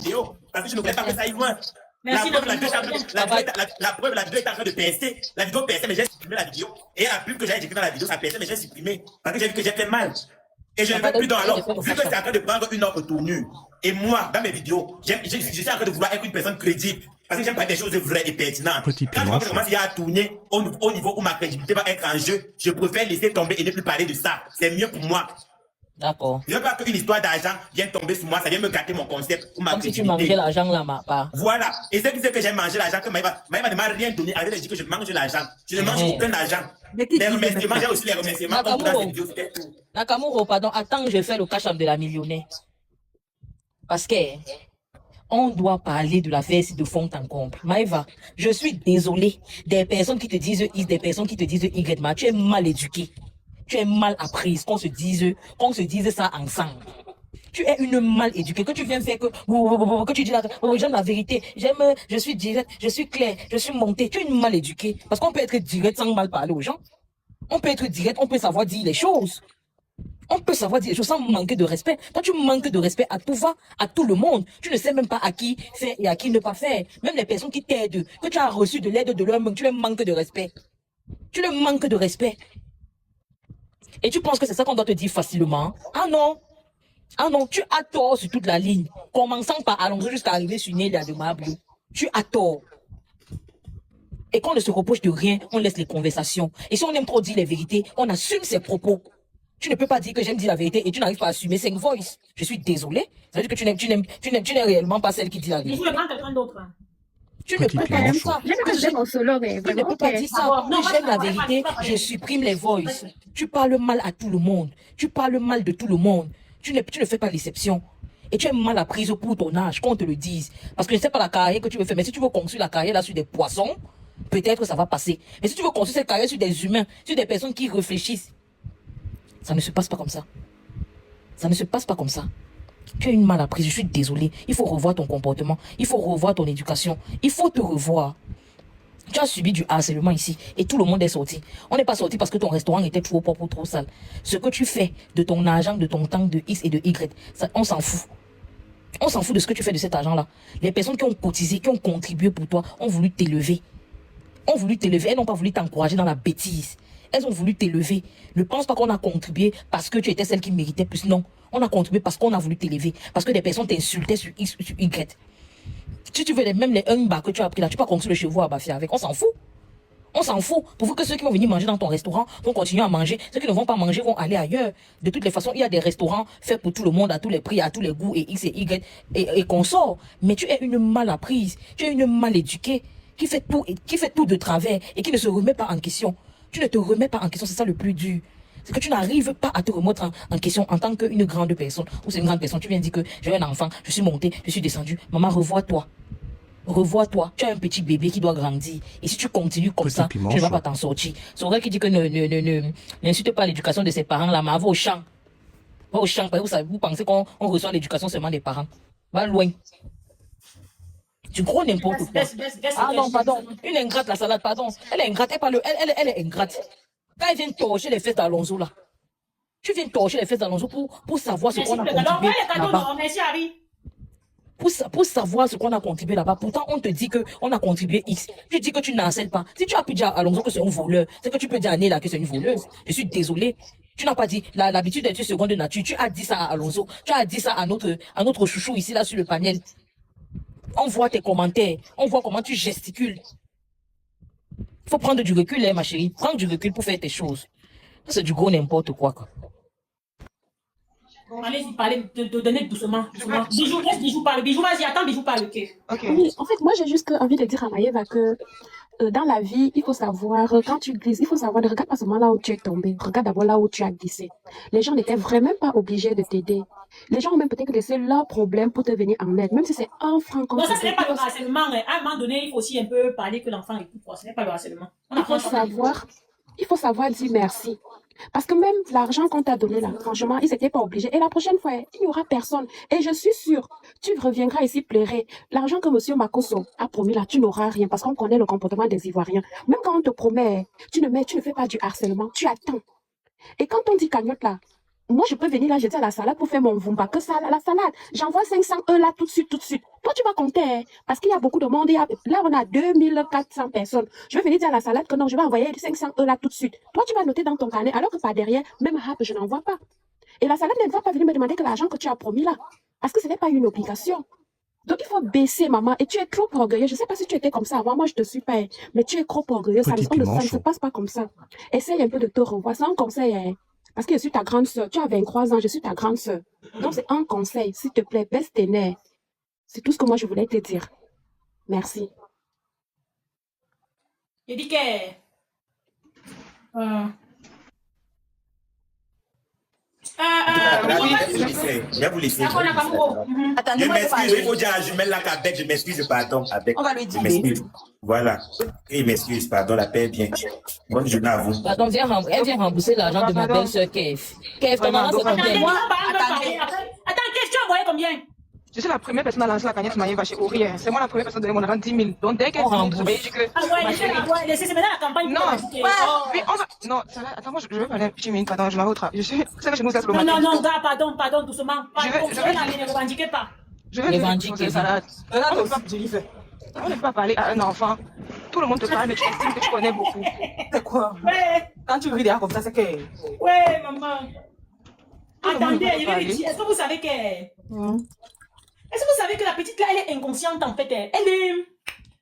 vidéo. Parce que je ne voulais pas que ça aille loin. Merci, La preuve, la vidéo est en train de percer. La vidéo perçait, mais j'ai supprimé la vidéo. Et la pub que j'avais écrite dans la vidéo, ça perçait, mais j'ai supprimé. Parce que j'ai vu que j'ai fait mal. Et je ne veux plus dans alors. Vu que c'est en train de prendre une autre tournure. Et moi, dans mes vidéos, je suis en train de vouloir être une personne crédible. Parce que j'aime pas des choses vraies et pertinentes. Quand je vois que je commence à tourner au niveau où ma crédibilité va être en jeu, je préfère laisser tomber et ne plus parler de ça. C'est mieux pour moi. D'accord. Je ne veux pas qu'une histoire d'argent vienne tomber sur moi, ça vient me gâter mon concept ou ma Comme si tu crédibilité. mangeais l'argent là, ma part. Voilà. Et c'est qui fait que j'ai mangé l'argent, que Maïva ne m'a rien donné. Arrêtez de dire que je mange l'argent. Je ne mange aucun argent. Les remerciements, j'ai aussi les remerciements. Nakamuro, pardon, attends, je fais le cash-up de la millionnaire. Parce que on doit parler de l'affaire de fond en comble. Maïva, je suis désolée des personnes qui te disent X, des personnes qui te disent Y, mais tu es mal éduquée. Tu es mal apprise, qu'on se dise ça ensemble. Tu es une mal éduquée, que tu viens faire que tu dis j'aime la vérité, je suis direct, je suis clair, je suis monté. Tu es une mal éduquée. Parce qu'on peut être direct sans mal parler aux gens. On peut être direct, on peut savoir dire les choses. On peut savoir dire les choses sans manquer de respect. Toi, tu manques de respect à tout va, à tout le monde. Tu ne sais même pas à qui faire et à qui ne pas faire. Même les personnes qui t'aident, que tu as reçu de l'aide de l'homme, tu leur manques de respect. Tu leur manques de respect. Et tu penses que c'est ça qu'on doit te dire facilement? Ah non! Ah non, tu as tort sur toute la ligne. Commençant par Alonso jusqu'à arriver sur Nélia de Mablou. Tu as tort. Et quand on ne se reproche de rien, on laisse les conversations. Et si on aime trop dire les vérités, on assume ses propos. Tu ne peux pas dire que j'aime dire la vérité et tu n'arrives pas à assumer 5 voice. Je suis désolée. Ça veut dire que tu n'es réellement pas celle qui dit la vérité. Il faut prendre quelqu'un d'autre. Tu ne peux pas dire ça. J'aime que j'aime mon solo, mais Tu ne peux pas dire ça. Non, j'aime la vérité, je supprime les voices. Tu parles mal à tout le monde. Tu parles mal de tout le monde. Tu ne fais pas l'exception. Et tu es mal apprise pour ton âge, qu'on te le dise. Parce que je ne sais pas la carrière que tu veux faire. Mais si tu veux construire la carrière là sur des poissons, peut-être ça va passer. Mais si tu veux construire cette carrière sur des humains, sur des personnes qui réfléchissent, ça ne se passe pas comme ça. Ça ne se passe pas comme ça. Tu es une mal apprise, je suis désolée. Il faut revoir ton comportement. Il faut revoir ton éducation. Il faut te revoir. Tu as subi du harcèlement ici et tout le monde est sorti. On n'est pas sorti parce que ton restaurant était trop propre ou trop sale. Ce que tu fais de ton argent, de ton temps, de X et de Y, ça, on s'en fout. On s'en fout de ce que tu fais de cet argent-là. Les personnes qui ont cotisé, qui ont contribué pour toi, ont voulu t'élever. Ont voulu t'élever. Elles n'ont pas voulu t'encourager dans la bêtise. Elles ont voulu t'élever. Ne pense pas qu'on a contribué parce que tu étais celle qui méritait plus. Non. On a contribué parce qu'on a voulu t'élever. Parce que des personnes t'insultaient sur X, sur Y. Si tu veux même les 1 bar que tu as pris là, tu peux pas construire le chevaux à Bafia avec. On s'en fout. On s'en fout. Pour que ceux qui vont venir manger dans ton restaurant vont continuer à manger. Ceux qui ne vont pas manger vont aller ailleurs. De toutes les façons, il y a des restaurants faits pour tout le monde, à tous les prix, à tous les goûts, et X et Y, et qu'on sort. Mais tu es une mal apprise. Tu es une mal éduquée qui fait tout de travers et qui ne se remet pas en question. Tu ne te remets pas en question. C'est ça le plus dur. C'est que tu n'arrives pas à te remettre en question en tant qu'une grande personne. Ou c'est une grande personne. Tu viens dire que j'ai un enfant, je suis montée, je suis descendue. Maman, revois-toi. Revois-toi, tu as un petit bébé qui doit grandir. Et si tu continues comme ça, tu ne vas pas t'en sortir. C'est vrai qui dit que n'insulte pas l'éducation de ses parents, là, mais va au champ. Va au champ, vous pensez qu'on reçoit l'éducation seulement des parents. Va loin. Tu crois n'importe quoi. Ah non, pardon. Une ingrate, la salade, pardon. Elle est ingrate, elle est ingrate. Quand elle vient torcher les fesses d'Alonso, là. Tu viens torcher les fesses d'Alonso pour savoir ce qu'on a contribué là-bas. Merci, Harry. Pour savoir ce qu'on a contribué là-bas. Pourtant, on te dit qu'on a contribué X. Tu dis que tu n'harcèles pas. Si tu as pu dire à Alonso que c'est un voleur, c'est que tu peux dire à Néla que c'est une voleuse. Je suis désolée. Tu n'as pas dit l'habitude d'être seconde nature. Tu as dit ça à Alonso. Tu as dit ça à notre chouchou ici, là, sur le panel. On voit tes commentaires. On voit comment tu gesticules. Il faut prendre du recul, hein, ma chérie. Prends du recul pour faire tes choses. C'est du gros n'importe quoi. Bon, allez-y, parlez, de donner doucement. Bijou, laisse Bijou parler. Bijou, vas-y, attends, Bijou parle, ok. Oui, en fait, moi, j'ai juste envie de dire à Maëva que dans la vie, il faut savoir, quand tu glisses, il faut savoir, ne regarde pas seulement là où tu es tombé, regarde d'abord là où tu as glissé. Les gens n'étaient vraiment pas obligés de t'aider. Les gens ont même peut-être laissé leurs problèmes pour te venir en aide, même si c'est un franc qu'on Non, ça, ce n'est pas le harcèlement. À un moment donné, il faut aussi un peu parler que l'enfant écoute. Ce n'est pas le harcèlement. Il faut savoir dire merci. Parce que même l'argent qu'on t'a donné là, franchement, ils n'étaient pas obligés. Et la prochaine fois, il n'y aura personne. Et je suis sûre, tu reviendras ici pleurer. L'argent que monsieur Makoso a promis là, tu n'auras rien parce qu'on connaît le comportement des Ivoiriens. Même quand on te promet, tu ne fais pas du harcèlement, tu attends. Et quand on dit cagnotte là, moi, je peux venir là, jeter à la salade pour faire mon vumba, que ça, la salade. J'envoie 500 là tout de suite, tout de suite. Toi, tu vas compter, hein, parce qu'il y a beaucoup de monde. Là, on a 2400 personnes. Je vais venir dire à la salade que non, je vais envoyer 500 là tout de suite. Toi, tu vas noter dans ton carnet, alors que par derrière, même rap, je n'envoie pas. Et la salade ne va pas venir me demander que l'argent que tu as promis là, parce que ce n'est pas une obligation. Donc, il faut baisser, maman. Et tu es trop orgueilleux. Je ne sais pas si tu étais comme ça avant. Moi, je te suis pas. Hein. Mais tu es trop orgueilleux. Ça ne se passe pas comme ça. Essaye un peu de te revoir. C'est un conseil. Hein. Parce que je suis ta grande soeur. Tu as 23 ans. Je suis ta grande soeur. Donc, c'est un conseil. S'il te plaît, baisse tes nerfs. C'est tout ce que moi, je voulais te dire. Merci. Il dit que... Je vais vous laisser. D'accord, on a pas mot. Attends, Je nous, on va m'excuse, il aller. faut dire à Jumel là qu'avec, je m'excuse, pardon. Avec, On va lui je dire. m'excuse. Voilà. Il m'excuse, pardon, la paix bien. Bonne journée à vous. Pardon, elle vient rembourser l'argent de ma belle-sœur Kev. Kev, ton argent, c'est combien? Attends, qu'est-ce que tu as envoyé combien? Je suis la première personne à lancer la cagnotte Maïva chez Ori. C'est moi la première personne à donner mon argent 10 000. Donc dès qu'elle finit de travailler, je dis que... Ah ouais, c'est maintenant la campagne. Non, oui, on va... Non, ça va... Attends, moi, je vais parler un petit minute, pardon, je m'en vais au travail. Je suis... C'est que je nous laisse le matin. Non, gars, pardon, doucement. Ne revendiquez pas. Je vais revendiquer. On ne peut pas parler à un enfant. Tout le monde te parle, mais tu estimes que tu connais beaucoup. C'est quoi? Ouais, Quand tu ris derrière comme ça, c'est que... ouais, maman. Tout le monde Attendez, peut je vais parler. vous dire, est-ce que vous savez que... Est-ce que vous savez que la petite là, elle est inconsciente en fait? Elle est...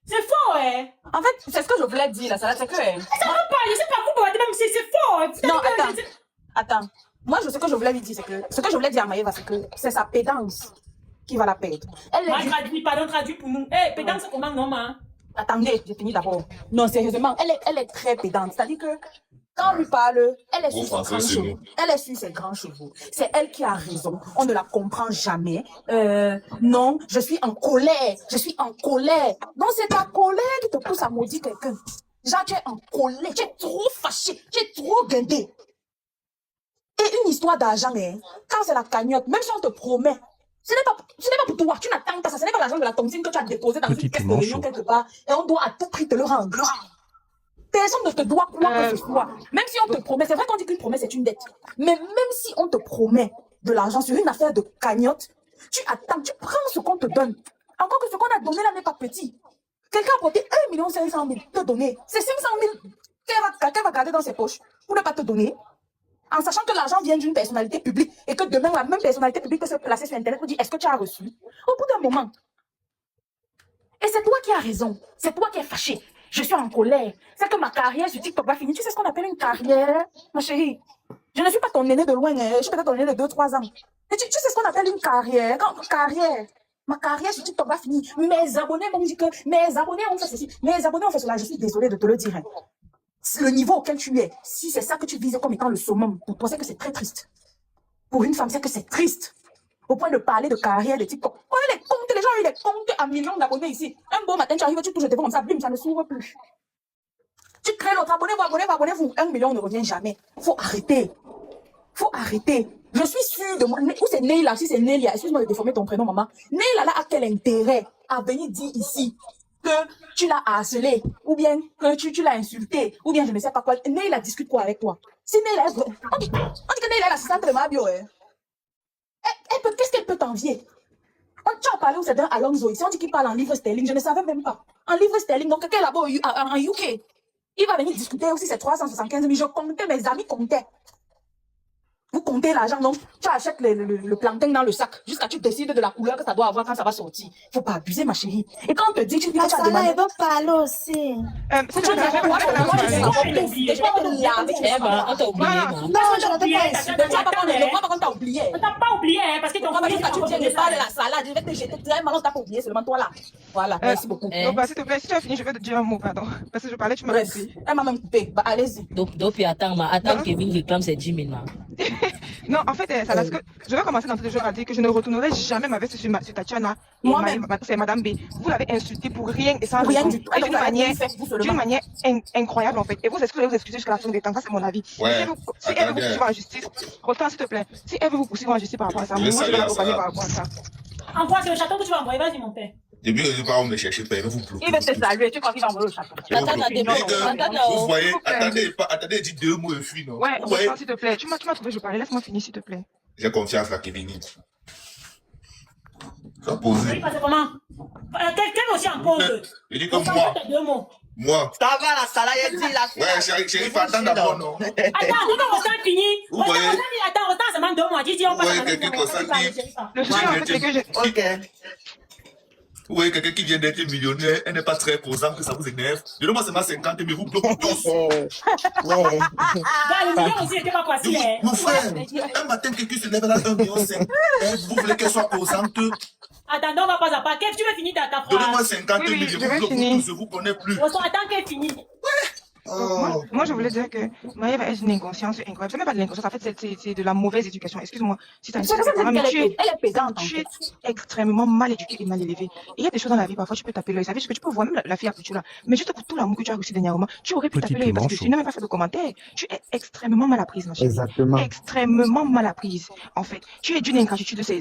C'est faux, hein? En fait, c'est ce que je voulais dire, la salade, c'est que... Ça va pas, je sais pas pourquoi, même c'est faux. Hein. Non, attends. Moi, ce que je voulais lui dire, c'est que... Ce que je voulais dire à Maëva, c'est que c'est sa pédance qui va la perdre. Elle Moi, est... traduis pour nous. Eh, pédance, c'est comment, non, ma? Attendez, j'ai fini d'abord. Non, sérieusement, elle est très pédante. C'est-à-dire que quand on lui parle, elle est sur ses grands chevaux. Elle est sur ses grands chevaux. C'est elle qui a raison. On ne la comprend jamais. Non, je suis en colère. Je suis en colère. Donc c'est ta colère qui te pousse à maudire quelqu'un. Genre, tu es en colère. Tu es trop fâché. Tu es trop guindé. Et une histoire d'argent, hein, quand c'est la cagnotte, même si on te promet, ce n'est pas pour toi. Tu n'attends pas ça. Ce n'est pas l'argent de la tontine que tu as déposé dans une caisse de réunion quelque part. Et on doit à tout prix te le rendre. Personne ne te doit quoi que ce soit. Même si on te promet, c'est vrai qu'on dit qu'une promesse est une dette. Mais même si on te promet de l'argent sur une affaire de cagnotte, tu attends, tu prends ce qu'on te donne. Encore que ce qu'on a donné là n'est pas petit. Quelqu'un a porté 1 500 000 te donner. C'est 500 000 qu'elle va garder dans ses poches pour ne pas te donner. En sachant que l'argent vient d'une personnalité publique et que demain, la même personnalité publique peut se placer sur Internet pour dire est-ce que tu as reçu? Au bout d'un moment. Et c'est toi qui as raison. C'est toi qui es fâché. Je suis en colère. C'est que ma carrière sur TikTok va finir. Tu sais ce qu'on appelle une carrière, ma chérie? Je ne suis pas ton aîné de loin. Hein. Je suis peut-être ton aîné de 2-3 ans. Mais tu sais ce qu'on appelle une carrière? Carrière. Ma carrière sur TikTok va finir. Mes abonnés m'ont dit que mes abonnés ont fait ceci. Mes abonnés ont fait cela. Je suis désolée de te le dire. Hein. Le niveau auquel tu es, si c'est ça que tu vises comme étant le summum, pour toi, c'est que c'est très triste. Pour une femme, c'est que c'est triste. Au point de parler de carrière de TikTok. On a les comptes, les gens ont eu les comptes à millions d'abonnés ici. Un beau matin, tu arrives, tu touches le téléphone comme ça, bim, ça ne s'ouvre plus. Tu crées l'autre, abonnez-vous. 1 million ne revient jamais. Faut arrêter. Faut arrêter. Je suis sûre de moi. Où c'est Neila? Si c'est Neila, excuse-moi de déformer ton prénom, maman. Neila, là, a quel intérêt à venir dire ici que tu l'as harcelé, ou bien que tu l'as insulté, ou bien je ne sais pas quoi. Neila discute quoi avec toi? Si Neila est... On dit que Neila est l'assistante de Mabio. Qu'est-ce qu'elle peut t'envier? Tu as parlé où c'est d'un Alonso ici, on dit qu'il parle en livre sterling, je ne savais même pas. En livre sterling, donc quelqu'un là-bas en UK. Il va venir discuter aussi, c'est 375 000. Je comptais, mes amis comptaient. Vous comptez l'argent, donc tu achètes le plantain dans le sac, jusqu'à tu décides de la couleur que ça doit avoir quand ça va sortir. Faut pas abuser, ma chérie. Et quand on te dit que tu as demandé... Elle veut parler aussi. C'est tu as On t'a oublié, non? Non, je ne t'ai pas ici. Ne crois pas qu'on t'a oublié. On t'a pas oublié, hein, parce que ton On va pas dire que tu viens de parler de la salade, je vais te jeter très mal, on t'a pas oublié, seulement toi là. Voilà, merci beaucoup. Donc, bah, s'il te plaît, si tu as fini, je vais te dire un mot, pardon. Parce que je parlais, tu m'as Bref, coupé. elle m'a même coupé. Bah, allez-y. Donc, puis attends, Kevin réclame ses 10 000 là. Non, en fait, ça, parce que je vais commencer d'entrée de jeu à dire que je ne retournerai jamais ma veste sur Tatiana. Moi-même. C'est Madame B. Vous l'avez insultée pour rien et sans Rien raison. du tout. Et Elle d'une manière incroyable, en fait. Et vous vous excusez jusqu'à la fin des temps. Ça, c'est mon avis. Ouais. Si elle veut vous poursuivre en justice, Rotan, s'il te plaît. Si elle veut vous poursuivre en justice par rapport à ça, moi, je vais l'accompagner par rapport à ça. En quoi, c'est le chaton que tu vas envoyer? Vas-y, mon père. Depuis que je pars, on me chercher, vous bloquez. Il veut te saluer, tu crois qu'il va envoyer au château. Vous voyez, attendez, dis 2 mots et fuis, non? Ouais, Vous voyez, s'il te plaît. Tu m'as trouvé, je parlais. Laisse-moi finir, s'il te plaît. j'ai confiance là, Kevin. Sois posé. Oui, parce que comment? Quelqu'un aussi en pause. Je dis que On s'en moi, fout de 2 mots. moi. Ça va, la salade, elle dit la Ouais, chérie, attends d'abord, non? Attends, on s'en finit. Vous voyez- Attends, on seulement 2 mois. Dis, on Vous passe voyez à quelqu'un comme ça qui... Le chien, en fait, c'est que j'ai. Ok. Vous voyez quelqu'un qui vient d'être millionnaire, elle n'est pas très causante, que ça vous énerve. Donnez-moi seulement 50 000, vous bloquez tous. Ouais. Dans le million aussi, c'était pas facile. Hein. Mon frère, un matin, quelqu'un se lève là 1,5 million. Vous voulez qu'elle soit causante? Attends, on va pas à pas. Kev, tu veux finir ta phrase? Donnez-moi 50 000, Oui, je je vous vais bloque finir. tous, je vous connais plus. Attends qu'elle finisse. Oh. Moi, je voulais dire que Maëva est une inconscience incroyable. C'est même pas de l'inconscience, en fait, c'est de la mauvaise éducation. Excuse-moi si tu as Elle est pédante, en tu es fait. extrêmement mal éduquée et mal élevée. Et il y a des choses dans la vie, parfois, tu peux taper l'œil. Ça veut dire que tu peux voir même la fille à couture là. Mais juste pour tout l'amour que tu as reçu dernièrement, tu aurais pu Petit taper l'œil parce que piment tu n'as même pas fait de commentaire. Tu es extrêmement mal apprise, ma chérie. Exactement. Extrêmement mal apprise, en fait. Tu es d'une ingratitude, c'est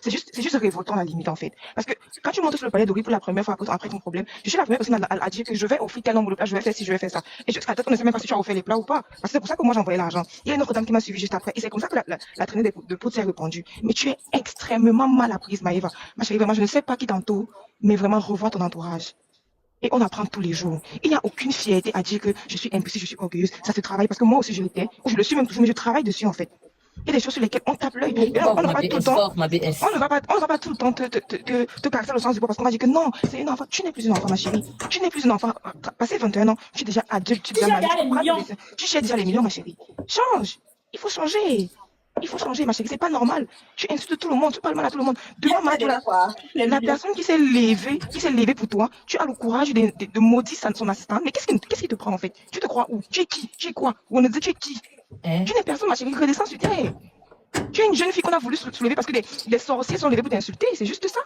juste révoltant à la limite, en fait. Parce que quand tu montes sur le palais d'Ori pour la première fois après ton problème, je suis la première personne à dire que je vais offrir tel nombre de plats, je vais faire ci, je vais faire ça. Et jusqu'à tête, on ne sait même pas si tu as offert les plats ou pas. Parce que c'est pour ça que moi j'ai envoyé l'argent. Il y a une autre dame qui m'a suivi juste après. Et c'est comme ça que la traînée de poudre s'est répandue. Mais tu es extrêmement mal apprise, Maëva. Ma chérie, vraiment, je ne sais pas qui t'entoure, mais vraiment revois ton entourage. Et on apprend tous les jours. Il n'y a aucune fierté à dire que je suis impulsive, je suis orgueilleuse. Ça se travaille parce que moi aussi je l'étais, ou je le suis même toujours, mais je travaille dessus en fait. Il y a des choses sur lesquelles on tape l'œil. Et on ne va pas tout le temps. On ne va pas tout le temps te caresser le sens du poids parce qu'on va dire que non, c'est une enfant. Tu n'es plus une enfant, ma chérie. Tu n'es plus une enfant. Passé 21 ans, tu es déjà adulte, tu es déjà mariée. Tu cherches déjà les millions, ma chérie. Change. Il faut changer. Il faut changer, ma chérie. C'est pas normal. Tu insultes tout le monde, tu parles mal à tout le monde. Devant moi, la personne qui s'est levée pour toi, tu as le courage de maudire son assistant. Mais qu'est-ce qui te prend en fait? Tu te crois où? Tu es qui? Tu es quoi? Ou on nous dit tu es qui? Tu n'es personne, ma chérie. Redescends sur terre. Tu es une jeune fille qu'on a voulu soulever parce que des sorciers sont levés pour t'insulter. C'est juste ça.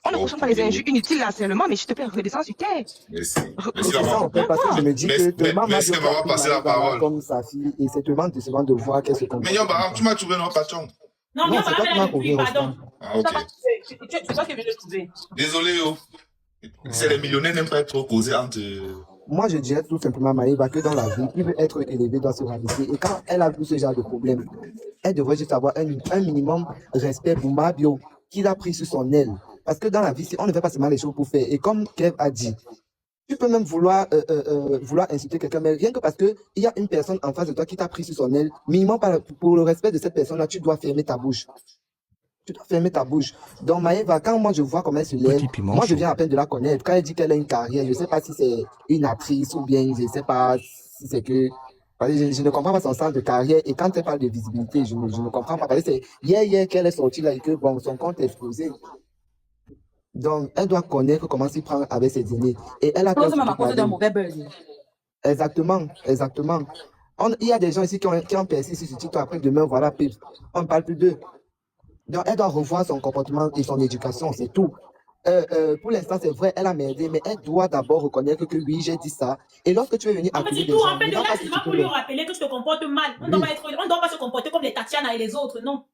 On ne cautionne pas les injures inutiles, là, seulement, mais je te plaît, redescends sur terre. Merci. C'est ça, en fait, parce que je me dis que Thomas Merci de m'avoir passé la parole. comme sa fille, et c'est tellement décevant de voir qu'elle se comporte. Mais Yobaram, tu m'as trouvé non, patron? Non, mais Non, c'est toi qui m'as trouvé, pardon. Ah, ok. C'est toi qui viens de trouver. Désolé, yo. C'est les millionnaires n'aiment pas être trop causés entre... Moi, je dirais tout simplement, Maïva, que dans la vie, il veut être élevé dans ce rabaisser. Et quand elle a vu ce genre de problème, elle devrait juste avoir un minimum de respect pour Mabio, qu'il a pris sur son aile. Parce que dans la vie, on ne fait pas seulement les choses pour faire. Et comme Kev a dit, tu peux même vouloir insulter quelqu'un, mais rien que parce qu'il y a une personne en face de toi qui t'a pris sur son aile, minimum pour le respect de cette personne-là, tu dois fermer ta bouche. Tu dois fermer ta bouche. Donc, Maëva, quand moi je vois comment elle se lève, moi je viens à peine de la connaître. Quand elle dit qu'elle a une carrière, je ne sais pas si c'est une actrice ou bien je ne sais pas si c'est que. Parce que je ne comprends pas son sens de carrière. Et quand elle parle de visibilité, je ne comprends pas. Parce que c'est hier qu'elle est sortie là et que bon, son compte est explosé. Donc, elle doit connaître comment s'y prendre avec ses dîners. Et elle a même à cause d'un mauvais buzz. Exactement, exactement. Il y a des gens ici qui ont percé sur ce titre. Après, demain, voilà, pif. On ne parle plus d'eux. Donc, elle doit revoir son comportement et son éducation, c'est tout. Pour l'instant, c'est vrai, elle a merdé, mais elle doit d'abord reconnaître que oui, j'ai dit ça. Et lorsque tu veux venir accuser des gens, En fait, là, c'est pas pour lui rappeler que tu te comportes mal. On ne doit pas se comporter comme les Tatiana et les autres, non.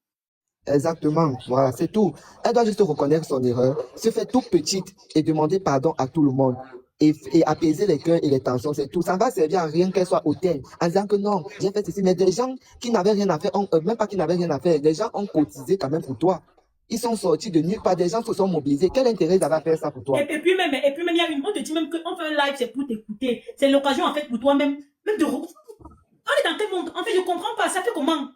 Exactement, voilà, c'est tout. Elle doit juste reconnaître son erreur, se faire toute petite et demander pardon à tout le monde. Et apaiser les cœurs et les tensions, c'est tout. Ça ne va servir à rien qu'elle soit hautaine, en disant que non, j'ai fait ceci. Mais des gens qui n'avaient rien à faire, même pas qui n'avaient rien à faire, les gens ont cotisé quand même pour toi. Ils sont sortis de nulle part, des gens se sont mobilisés. Quel intérêt d'avoir fait ça pour toi? Et puis même, il y a on te dit même qu'on fait un live, c'est pour t'écouter. C'est l'occasion, en fait, pour toi-même, même de... On est dans quel monde? En fait, je comprends pas. Ça fait comment?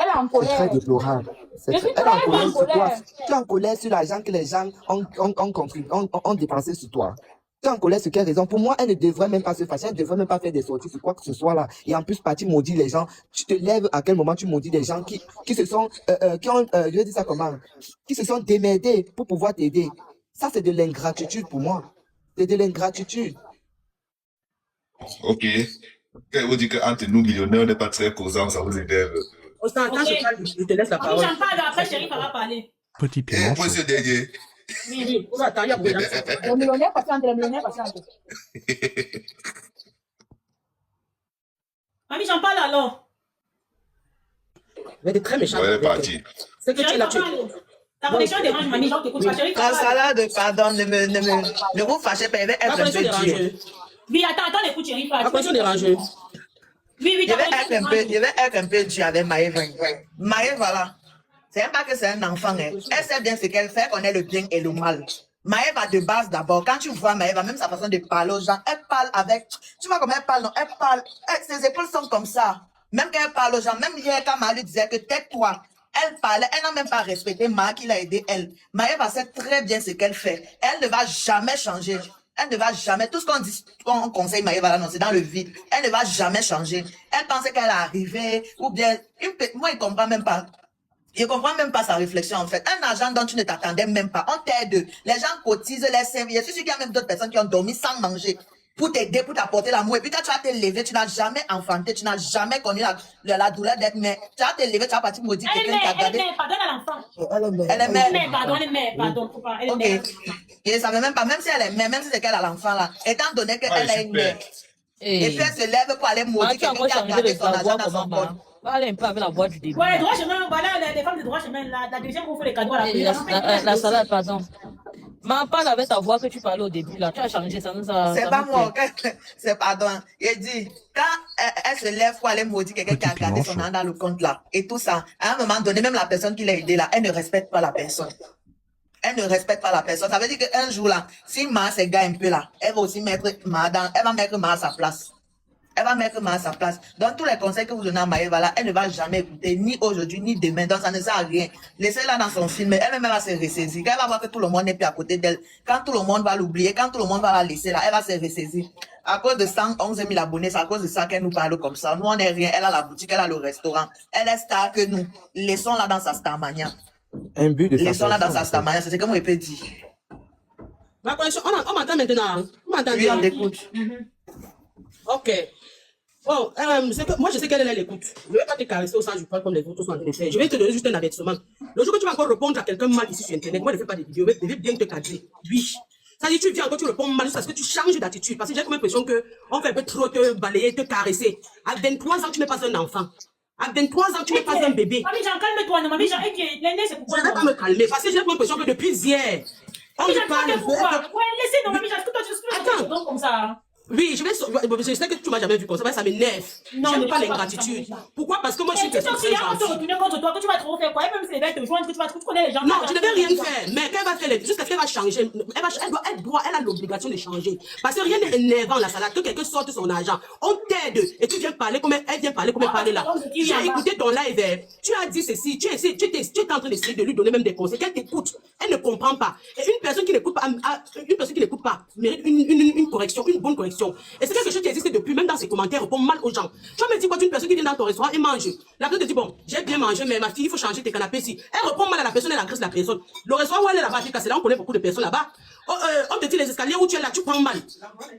Elle est en colère. C'est très déplorable. Elle est en colère sur toi. Tu es en colère sur l'argent que les gens ont dépensé sur toi. Tu es en colère sur quelle raison? Pour moi, elle ne devrait même pas se fâcher. Elle ne devrait même pas faire des sorties sur quoi que ce soit là. Et en plus, partir maudire les gens. Tu te lèves à quel moment tu maudis les gens qui se sont, je vais dire ça comment? Qui se sont démerdés pour pouvoir t'aider. Ça, c'est de l'ingratitude pour moi. C'est de l'ingratitude. Ok. Quand vous dites qu'entre nous, millionnaires, on n'est pas très causants, ça vous énerve. Je te laisse la parole. J'en parle, après, chérie, ça va parler. Petit piment. Monsieur Dédié. Oui. Attends, il y a beaucoup Les millionnaires patientent. Mamie, j'en parle alors. Mais t'es très méchant. Ouais, elle est partie. C'est que tu es là, tu... Ta connexion dérange, mamie, genre, t'écoutes pas, chérie. La salade, pardon, ne vous fâchez pas, elle va être un peu dure. Oui, attends, écoute, chérie. La connexion dérangeuse. Oui, Je vais être un peu dur avec Maëva. Maëva, là, c'est même pas que c'est un enfant. Hein. Elle sait bien ce qu'elle fait, elle connaît le bien et le mal. Maëva, de base, d'abord, quand tu vois Maëva, même sa façon de parler aux gens, elle parle avec... Tu vois comment elle parle, non? Elle parle... ses épaules sont comme ça. Même quand elle parle aux gens, même hier, quand Maë lui disait que tais-toi, elle parlait, elle n'a même pas respecté Maë qui l'a aidé, elle. Maëva sait très bien ce qu'elle fait. Elle ne va jamais changer. Elle ne va jamais, tout ce qu'on dit, on conseille Maëva, non, c'est dans le vide. Elle ne va jamais changer. Elle pensait qu'elle est arrivée, ou bien, moi, je ne comprends même pas. Je ne comprends même pas sa réflexion, en fait. Un argent dont tu ne t'attendais même pas, on t'aide. Les gens cotisent, les servent. Je suis sûr qu'il y a même d'autres personnes qui ont dormi sans manger pour t'aider, pour t'apporter l'amour. Et puis quand tu vas te lever, tu n'as jamais enfanté, tu n'as jamais connu la douleur d'être mère. Tu vas te lever, tu vas partir maudire quelqu'un qui a gardé. Elle est mère, pardonne à l'enfant. Elle est mère. Elle est mère, pardon, elle est mère, pardon. Faut pas, elle est mère. Je ne savais même pas, même si elle est mère, même si c'est qu'elle a l'enfant là, étant donné qu'elle est une mère. Et puis elle se lève pour aller maudire quelqu'un qui a gardé son argent dans son compte. Parlez un peu avec la voix du début. Ouais, droit chemin, voilà, les femmes de droit chemin, la deuxième qu'on fait les cadeaux à la La salade, pardon. Mais parle avec ta voix que tu parlais au début, là. Tu as changé, ça nous a... C'est pas moi, c'est pardon. Il dit, quand elle se lève pour aller maudire quelqu'un qui a gardé son argent dans le compte, là, et tout ça, à un moment donné, même la personne qui l'a aidé, là, elle ne respecte pas la personne. Elle ne respecte pas la personne. Ça veut dire qu'un jour, là, si Ma s'égare un peu, là, elle va aussi mettre Ma à sa place. Elle va mettre Ma à sa place. Donc, tous les conseils que vous donnez à Maëva, là, elle ne va jamais écouter, ni aujourd'hui, ni demain. Donc, ça ne sert à rien. Laissez-la dans son film. Elle-même, elle va se ressaisir. Quand elle va voir que tout le monde n'est plus à côté d'elle, quand tout le monde va l'oublier, quand tout le monde va la laisser, là, elle va se ressaisir. À cause de 111 000 abonnés, c'est à cause de ça qu'elle nous parle comme ça. Nous, on n'est rien. Elle a la boutique, elle a le restaurant. Elle est star que nous. Laissons-la dans sa starmania. Un but de sa Laissons-la dans sa personne. starmania. C'est ce que moi, je peux dire. Ma connexion, on m'entend maintenant. On m'entend Oui, on bien. t'écoute. Ok. Bon, moi je sais qu'elle est l'écoute. Je ne vais pas te caresser au sang du poil comme les autres sont en train de faire. Je vais te donner juste un avertissement. Le jour que tu vas encore répondre à quelqu'un mal ici sur Internet, moi je ne fais pas de vidéos, je vais bien te cadrer. Oui. Ça dit, tu viens encore, tu réponds mal jusqu'à ce que tu changes d'attitude. Parce que j'ai comme l'impression qu'on fait un peu trop te balayer, te caresser. À 23 ans, tu n'es pas un enfant. À 23 ans, tu n'es pas un bébé. Mamie Jean, calme-toi. Mamie Jean, l'aîné, c'est pourquoi. Je ne vais pas me calmer parce que j'ai l'impression que depuis hier, on Mamie me Jean, parle. pourquoi. Ouais, laissez, non, Mamie Jean, est-ce que toi, tu Attends. comme ça. Oui, je sais que tu m'as jamais vu comme ça, ça m'énerve. Non, J'aime mais pas tu l'ingratitude. vas pas. Pourquoi? Parce que moi, je suis Mais tu quelqu'un sais, de si très on te gentil. retourner contre toi, que tu vas trop faire quoi? Et même si les gars te joignent, que tu connais les gens. Non, je ne vais rien faire. Mais qu'elle va faire, jusqu'à ce qu'elle va changer. Elle a l'obligation de changer. Parce que rien n'est énervant la salade. Que quelqu'un sorte son argent. On t'aide. Et tu viens parler comme elle vient parler comme elle parlait là. J'ai écouté ton live. Tu as dit ceci. Tu es en train d'essayer de lui donner même des conseils. Qu'elle t'écoute. Elle ne comprend pas. Et une personne qui n'écoute pas, mérite une correction, une bonne correction. Et c'est quelque chose qui existe depuis, même dans ses commentaires, répond mal aux gens. Tu vas me dire quoi d'une personne qui vient dans ton restaurant et mange. La personne te dit, bon, j'ai bien mangé, mais ma fille, il faut changer tes canapés ici. Elle répond mal à la personne, elle agresse la personne. Le restaurant où elle est là-bas, c'est là, on connaît beaucoup de personnes là-bas. On te dit les escaliers où tu es là, tu prends mal.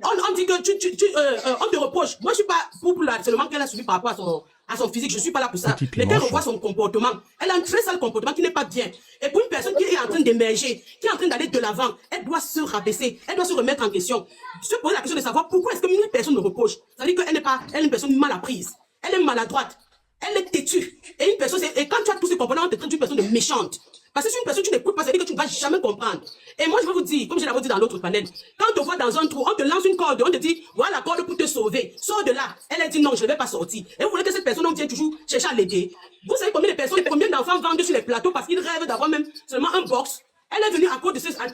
On dit que on te reproche. Moi, je suis pas pour le harcèlement qu'elle a subi par rapport à son physique, je suis pas là pour ça. Mais qu'elle revoit son comportement. Elle a un très sale comportement qui n'est pas bien. Et pour une personne qui est en train d'émerger, qui est en train d'aller de l'avant, elle doit se rabaisser, elle doit se remettre en question. Se poser la question de savoir pourquoi est-ce que 1000 personnes me reprochent. Ça veut dire qu'elle n'est pas, elle est une personne mal apprise. Elle est maladroite. Elle est têtue. Et une personne, et quand tu as tous ces comportements, on te traite d'une personne de méchante. Parce que si une personne, tu n'écoutes pas, ça veut dire que tu ne vas jamais comprendre. Et moi, je vais vous dire, comme je l'avais dit dans l'autre panel, quand on te voit dans un trou, on te lance une corde, on te dit, voilà la corde pour te sauver. Sors de là. Elle a dit non, je ne vais pas sortir. Et vous voulez que cette personne, on vient toujours chercher à l'aider. Vous savez combien de personnes, combien d'enfants vendent sur les plateaux parce qu'ils rêvent d'avoir même seulement un box. Elle est venue à cause de cela,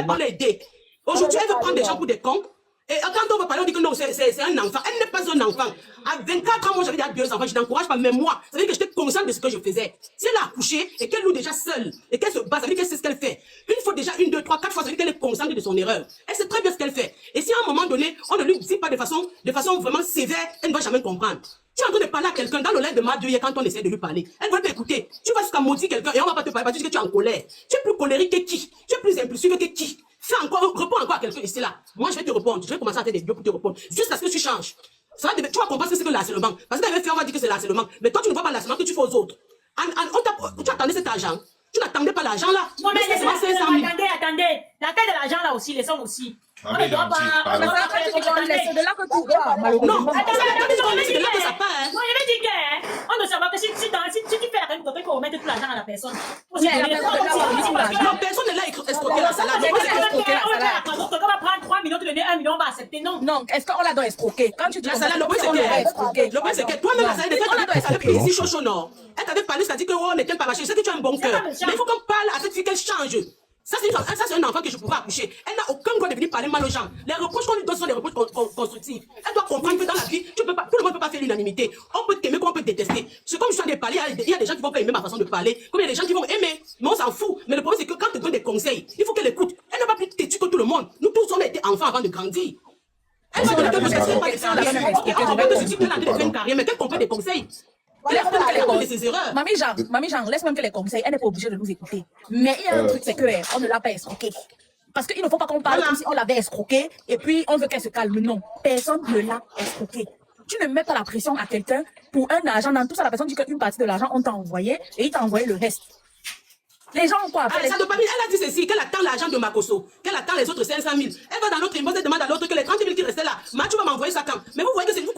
on l'a aidée. Aujourd'hui, elle veut prendre des gens pour des cons. Et quand on va parler, on dit que non, c'est un enfant. Elle n'est pas un enfant. À 24 ans, moi, j'avais déjà 2 enfants. Je n'encourage pas, même moi. Ça veut dire que j'étais consciente de ce que je faisais. Si elle a accouché et qu'elle loue déjà seule et qu'elle se bat, ça veut dire qu'elle sait ce qu'elle fait. Une fois déjà, 1, 2, 3, 4 fois, ça veut dire qu'elle est consciente de son erreur. Elle sait très bien ce qu'elle fait. Et si à un moment donné, on ne lui dit pas de façon vraiment sévère, elle ne va jamais comprendre. Tu es en train de parler à quelqu'un dans le live de ma Dieu quand on essaie de lui parler. Elle va t'écouter. Tu vas jusqu'à maudire quelqu'un et on va pas te parler parce que tu es en colère. Tu es plus colérique que qui? Tu es plus impulsif que qui? Réponds encore à quelqu'un ici là. Moi, je vais te répondre. Je vais commencer à faire des vidéos pour te répondre. Jusqu'à ce que tu changes. Ça va, tu vas comprendre ce que c'est que le harcèlement. Parce que on va dire que c'est le harcèlement. Mais toi, tu ne vois pas le harcèlement que tu fais aux autres. Tu attendais cet argent. Tu n'attendais pas l'argent là. Non, mais attendez, attendez. La taille de l'argent là aussi, les sommes aussi. On ne doit pas. pardon. on ne doit pas faire comme ça. C'est de là que tu vois, malheureusement. C'est de là que ça part. Moi, je vais dire que, on doit savoir que si tu fais la reine, il faut remettre tout l'argent à la personne. Non, personne n'est là escroquer la salade. Quelqu'un va prendre 3 millions, te donner 1 million, on va accepter, non. Non, est-ce qu'on la doit escroquer? Quand tu dis La salade, le point c'est que toi-même, la salade, elle t'avait pris ici chaud, non? Elle t'avait parlé, ça dit que on n'était pas machin. Je sais que tu as un bon cœur. Mais il faut qu'on parle à cette fille qu'elle change. Ça, c'est un enfant que je pourrais accoucher. Elle n'a aucun droit de venir parler mal aux gens. Les reproches qu'on lui donne sont des reproches constructifs. Elle doit comprendre que dans la vie, tout le monde ne peut pas faire l'unanimité. On peut t'aimer comme on peut te détester. C'est comme je suis en train de parler, il y a des gens qui vont pas aimer ma façon de parler, comme il y a des gens qui vont aimer. Mais on s'en fout. Mais le problème, c'est que quand tu donnes des conseils, il faut qu'elle écoute. Elle n'est pas plus têtue que tout le monde. Nous tous, on a été enfants avant de grandir. Elle va te dire que je ne sais pas de faire une carrière, mais qu'elle comprenne des conseils. Mamie Jean, laisse même que les conseils, elle n'est pas obligée de nous écouter. Mais il y a un truc, c'est qu'on ne l'a pas escroqué. Parce qu'il ne faut pas qu'on parle comme si on l'avait escroqué et puis on veut qu'elle se calme. Non, personne ne l'a escroqué. Tu ne mets pas la pression à quelqu'un pour un argent. Dans tout ça, la personne dit qu'une partie de l'argent, on t'a envoyé et il t'a envoyé le reste. Les gens ont quoi après? Elle a dit ceci, qu'elle attend l'argent de Makoso, qu'elle attend les autres 500 000. Elle va dans l'autre inbox, elle demande à l'autre que les 30 000 qui restaient là, tu vas m'envoyer ça quand? Mais vous voyez que c'est vous.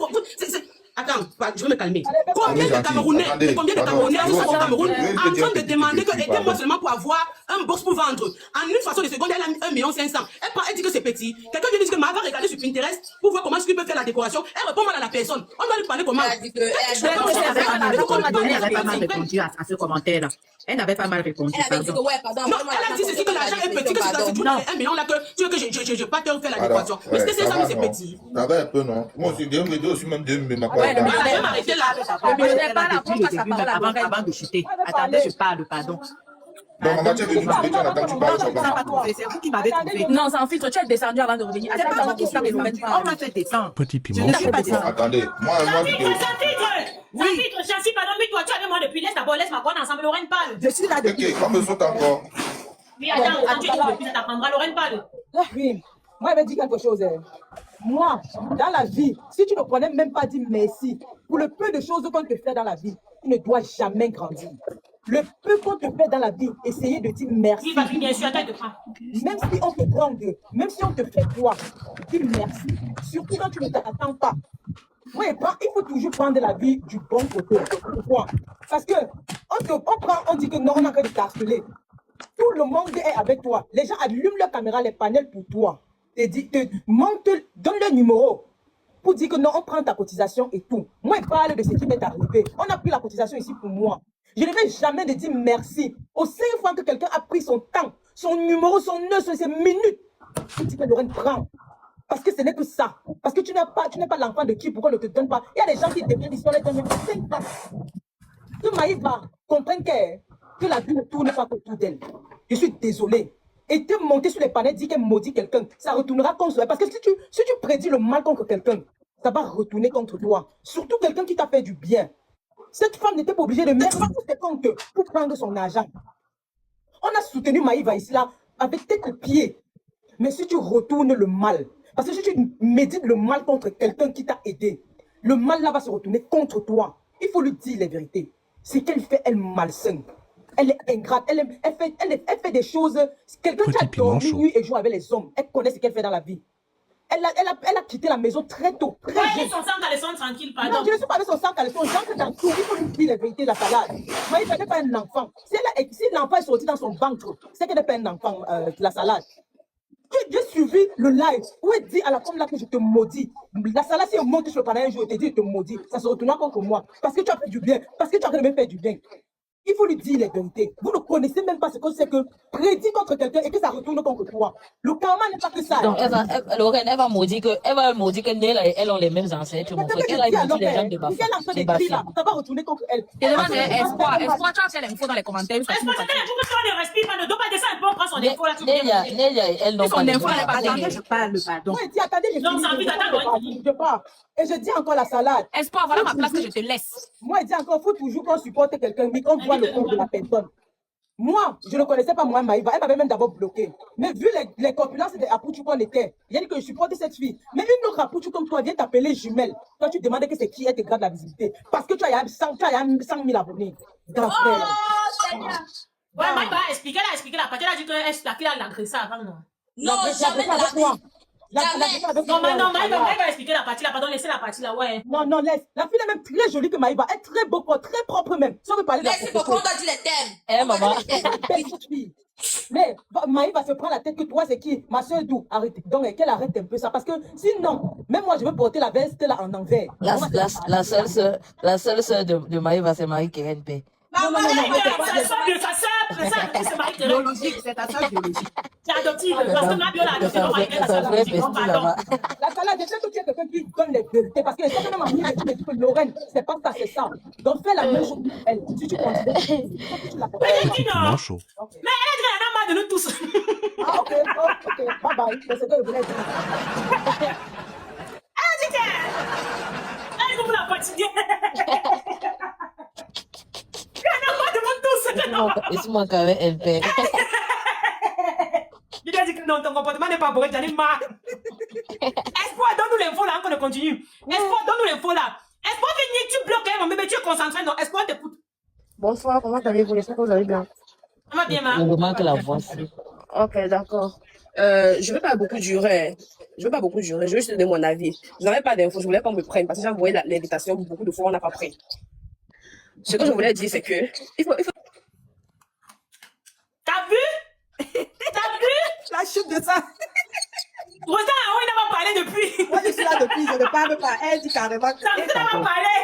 Attends, je vais me calmer. Combien de Camerounais sont au Cameroun en train de demander que aidez-moi seulement pour avoir un box pour vendre? En une façon de seconde, elle a 1 500 000. Elle dit que c'est petit. Quelqu'un vient dire que va regarder sur Pinterest pour voir comment est-ce qu'il peut faire la décoration. Elle répond mal à la personne. On doit lui parler comment? Elle n'avait pas mal répondu à ce commentaire-là. Elle n'avait pas mal répondu. Elle avait dit que pardon. Non, elle a dit ceci que l'argent est petit, que c'est tout 1 million là que tu veux que je pas te faire la décoration. Mais c'est ça, c'est petit. Ça va un peu, non? Moi aussi, Dieu me dit aussi même 2 mais Ouais, le millionnaire m'arrêter là. Le millionnaire parle après, on passe la parole avant de chuter. Attendez, je parle, pardon. Donc, maman, tu es venu me dire, attends, tu parles, tu parles. C'est vous qui m'avez trouvé. Non, sans filtre, tu es descendu avant de revenir. C'est pas moi qui suis descendu. On m'a fait descendre. Petit Je piment. ne suis pas descendu. Attendez, moi, Sans filtre, Chancy, pardon, mais toi, tu avais moi depuis. Laisse-moi qu'on ensemble, Lorraine parle. Je suis là depuis. Ok, on me saute encore. Oui, attends, quand tu es depuis, ça t'apprendra, Lorraine parle. Oui, moi, je vais dire quelque chose. Moi, dans la vie, si tu ne connais même pas dire merci pour le peu de choses qu'on te fait dans la vie, tu ne dois jamais grandir. Le peu qu'on te fait dans la vie, essayez de dire merci. Il va bien sûr, attends, même si on te prend deux, même si on te fait quoi, dis merci. Surtout quand tu ne t'attends pas. Oui, il faut toujours prendre la vie du bon côté. Pourquoi? Parce que on dit que non, on a que de t'harceler. Tout le monde est avec toi. Les gens allument leur caméra, les panels pour toi. Donne le numéro pour dire que non, on prend ta cotisation et tout. Moi, je parle de ce qui m'est arrivé. On a pris la cotisation ici pour moi. Je ne vais jamais de dire merci. Au 5 fois que quelqu'un a pris son temps, son numéro, son heure, ses minutes, pour dire que Lorraine prend. Parce que ce n'est que ça. Parce que tu n'es pas l'enfant de qui, pourquoi on ne te donne pas. Il y a des gens qui deviennent ici, on les donne même 5 fois. Que Maïva comprenne que la vie ne tourne pas autour d'elle. Je suis désolée. Et te monter sur les panneaux, dire qu'elle maudit quelqu'un, ça retournera contre toi. Parce que si tu prédis le mal contre quelqu'un, ça va retourner contre toi. Surtout quelqu'un qui t'a fait du bien. Cette femme n'était pas obligée de mettre ses comptes pour prendre son argent. On a soutenu Maïva ici, là, avec tes pieds. Mais si tu retournes le mal, parce que si tu médites le mal contre quelqu'un qui t'a aidé, le mal là va se retourner contre toi. Il faut lui dire les vérités. C'est qu'elle fait, elle malsaine. Elle est ingrate, elle fait des choses. Quelqu'un qui a dormi nuit et jour avec les hommes, elle connaît ce qu'elle fait dans la vie. Elle a quitté la maison très tôt. Très jeune. Son sang caleçon tranquille, pardon. Non, je ne suis pas avec son sang caleçon. J'entre dans tout. Il faut lui dire les vérités de la salade. Maïva n'est pas un enfant. Si l'enfant est sorti dans son ventre, c'est qu'elle n'est pas un enfant, la salade. J'ai suivi le live où elle dit à la femme là que je te maudis. La salade, si elle monte sur le panel un jour, elle te dit je te maudis. Ça se retournera contre moi. Parce que tu as fait du bien. Parce que tu as même fait du bien. Il faut lui dire les vérités. Vous ne connaissez même pas ce que c'est que prédit contre quelqu'un et que ça retourne contre toi. Le karma n'est pas que ça. Donc, Lorraine, elle va maudire que Nél et elle ont les mêmes ancêtres. Mon frère. Elle a maudit les gens de Bafia. Ça va retourner contre elle. Et demande Espoir, tu as fait l'info dans les commentaires. Espoir, c'est pour que toi ne respires pas, ne dois pas descendre un peu, on prend son info là. Nélia, elle n'ont pas info, Attendez, je parle, pardon. Moi, attendez, je parle. Et je dis encore la salade. Espoir, voilà ma place que je te laisse. Moi, je dis encore, il faut toujours qu'on supporte quelqu'un, mais qu'on voit le compte de la personne. Moi, je ne connaissais pas moi Maïva. Elle m'avait même d'abord bloqué. Mais vu les corpulences des Apouchou qu'on était, il a dit que je supporte cette fille. Mais une autre Apouchou comme toi vient t'appeler jumelle. Toi, tu demandes que c'est qui elle te garde la visibilité. Parce que tu as 100 000 abonnés. Grand frère. Ouais, Maïva a expliqué la partie. Elle a dit que la fille a agressé avant, non? Non, jamais de la vie. Jamais. Non, Maïva a expliqué la partie là. Pardon, laissez la partie là, ouais. Non, laisse. La fille est même très jolie que Maïva. Elle est très beau, très propre même. Si on veut parler de la Merci beaucoup, on doit dire les thèmes. Eh, maman. petite fille. Mais Maïva se prend la tête que toi, c'est qui? Ma soeur d'où? Arrêtez. Donc, qu'elle arrête un peu ça. Parce que sinon, même moi, je veux porter la veste là en envers. La seule sœur de Maïva, c'est Marie-Keren P. Non, c'est Marie-Keren. Biologique, c'est ta soeur biologique. C'est adoptive. Parce que ma bio l'a adoptée. C'est un vrai bestie là-bas. La salade, je sais que tu es quelqu'un qui donne les vérités. Parce que je sais que même en Amérique, tu dis que Lorraine, c'est pas ça, c'est ça. Donc, fais la même chose pour elle. Si tu considères que tu la portes. Mais elle dit non. chaud. Mais elle a dit qu'elle en a marre de nous tous. Ah, ok. Bye bye. C'est ce que je voulais dire. Elle a dit qu'elle. Elle coupe la fatiguer. Laisse-moi quand même elle paie. Il a dit que non, ton comportement n'est pas bon, j'en ai marre. Espoir, donne-nous l'info là, on continue. Espoir, donne-nous l'info là. Espoir, viens, tu bloques, mon bébé, tu es concentré. Non, Espoir, t'écoute. Bonsoir, comment allez-vous? J'espère que vous allez bien. Ça va bien, ma. On remarque la voix. Ok, d'accord. Je ne vais pas beaucoup durer. Je vais juste donner mon avis. Je n'avais pas d'infos, je voulais qu'on me prenne parce que j'ai envoyé l'invitation beaucoup de fois, on n'a pas pris. Ce que je voulais dire, c'est que il faut... T'as vu? La chute de ça. Rosa, on n'a pas parlé depuis. Moi, je suis là depuis, je ne parle pas. Elle dit carrément. Ça n'a pas parlé.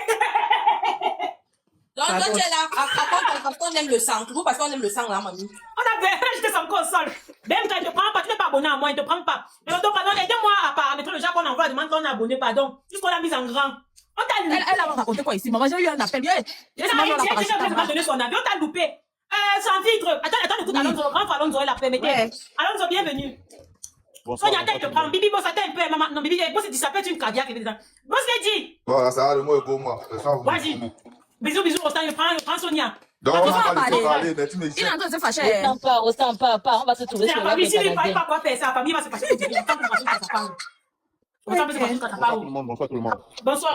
Donc, toi, tu es là, parce qu'on aime le sang. Toujours parce qu'on aime le sang, là, mamie. On a bien, je te sens encore sol. Même quand il te prend pas, tu n'es pas abonné à moi, il ne te prend pas. Mais donc, pardon, aidez-moi à paramétrer le genre qu'on envoie, demande qu'on est abonné, pardon. Jusqu'on l'a mise en grand. On t'a loupé. Elle a raconté quoi ici? Maman, j'ai eu un appel. Elle a donné son avis, on t'a loupé. Sans filtre. Attends, écoute, Alonso, grand Alonso, elle a permetté. Alonso, bienvenue. Sonia, elle te prend. Bibi, boss, attends un peu, maman. Non, Bibi, boss, ça peut être une cardiaque. Boss, l'ai dit. Voilà, ça va, le mot est pour moi. Vas-y. Bisous, Rostand, je prends Sonia. Donc, on va parler, mais tu me dis. Il est en train de se fâcher. Rostan, pas. On va se trouver sur la famille, s'il ne parle pas quoi faire, sa famille va se fâcher. Bonsoir tout le monde. Bonsoir.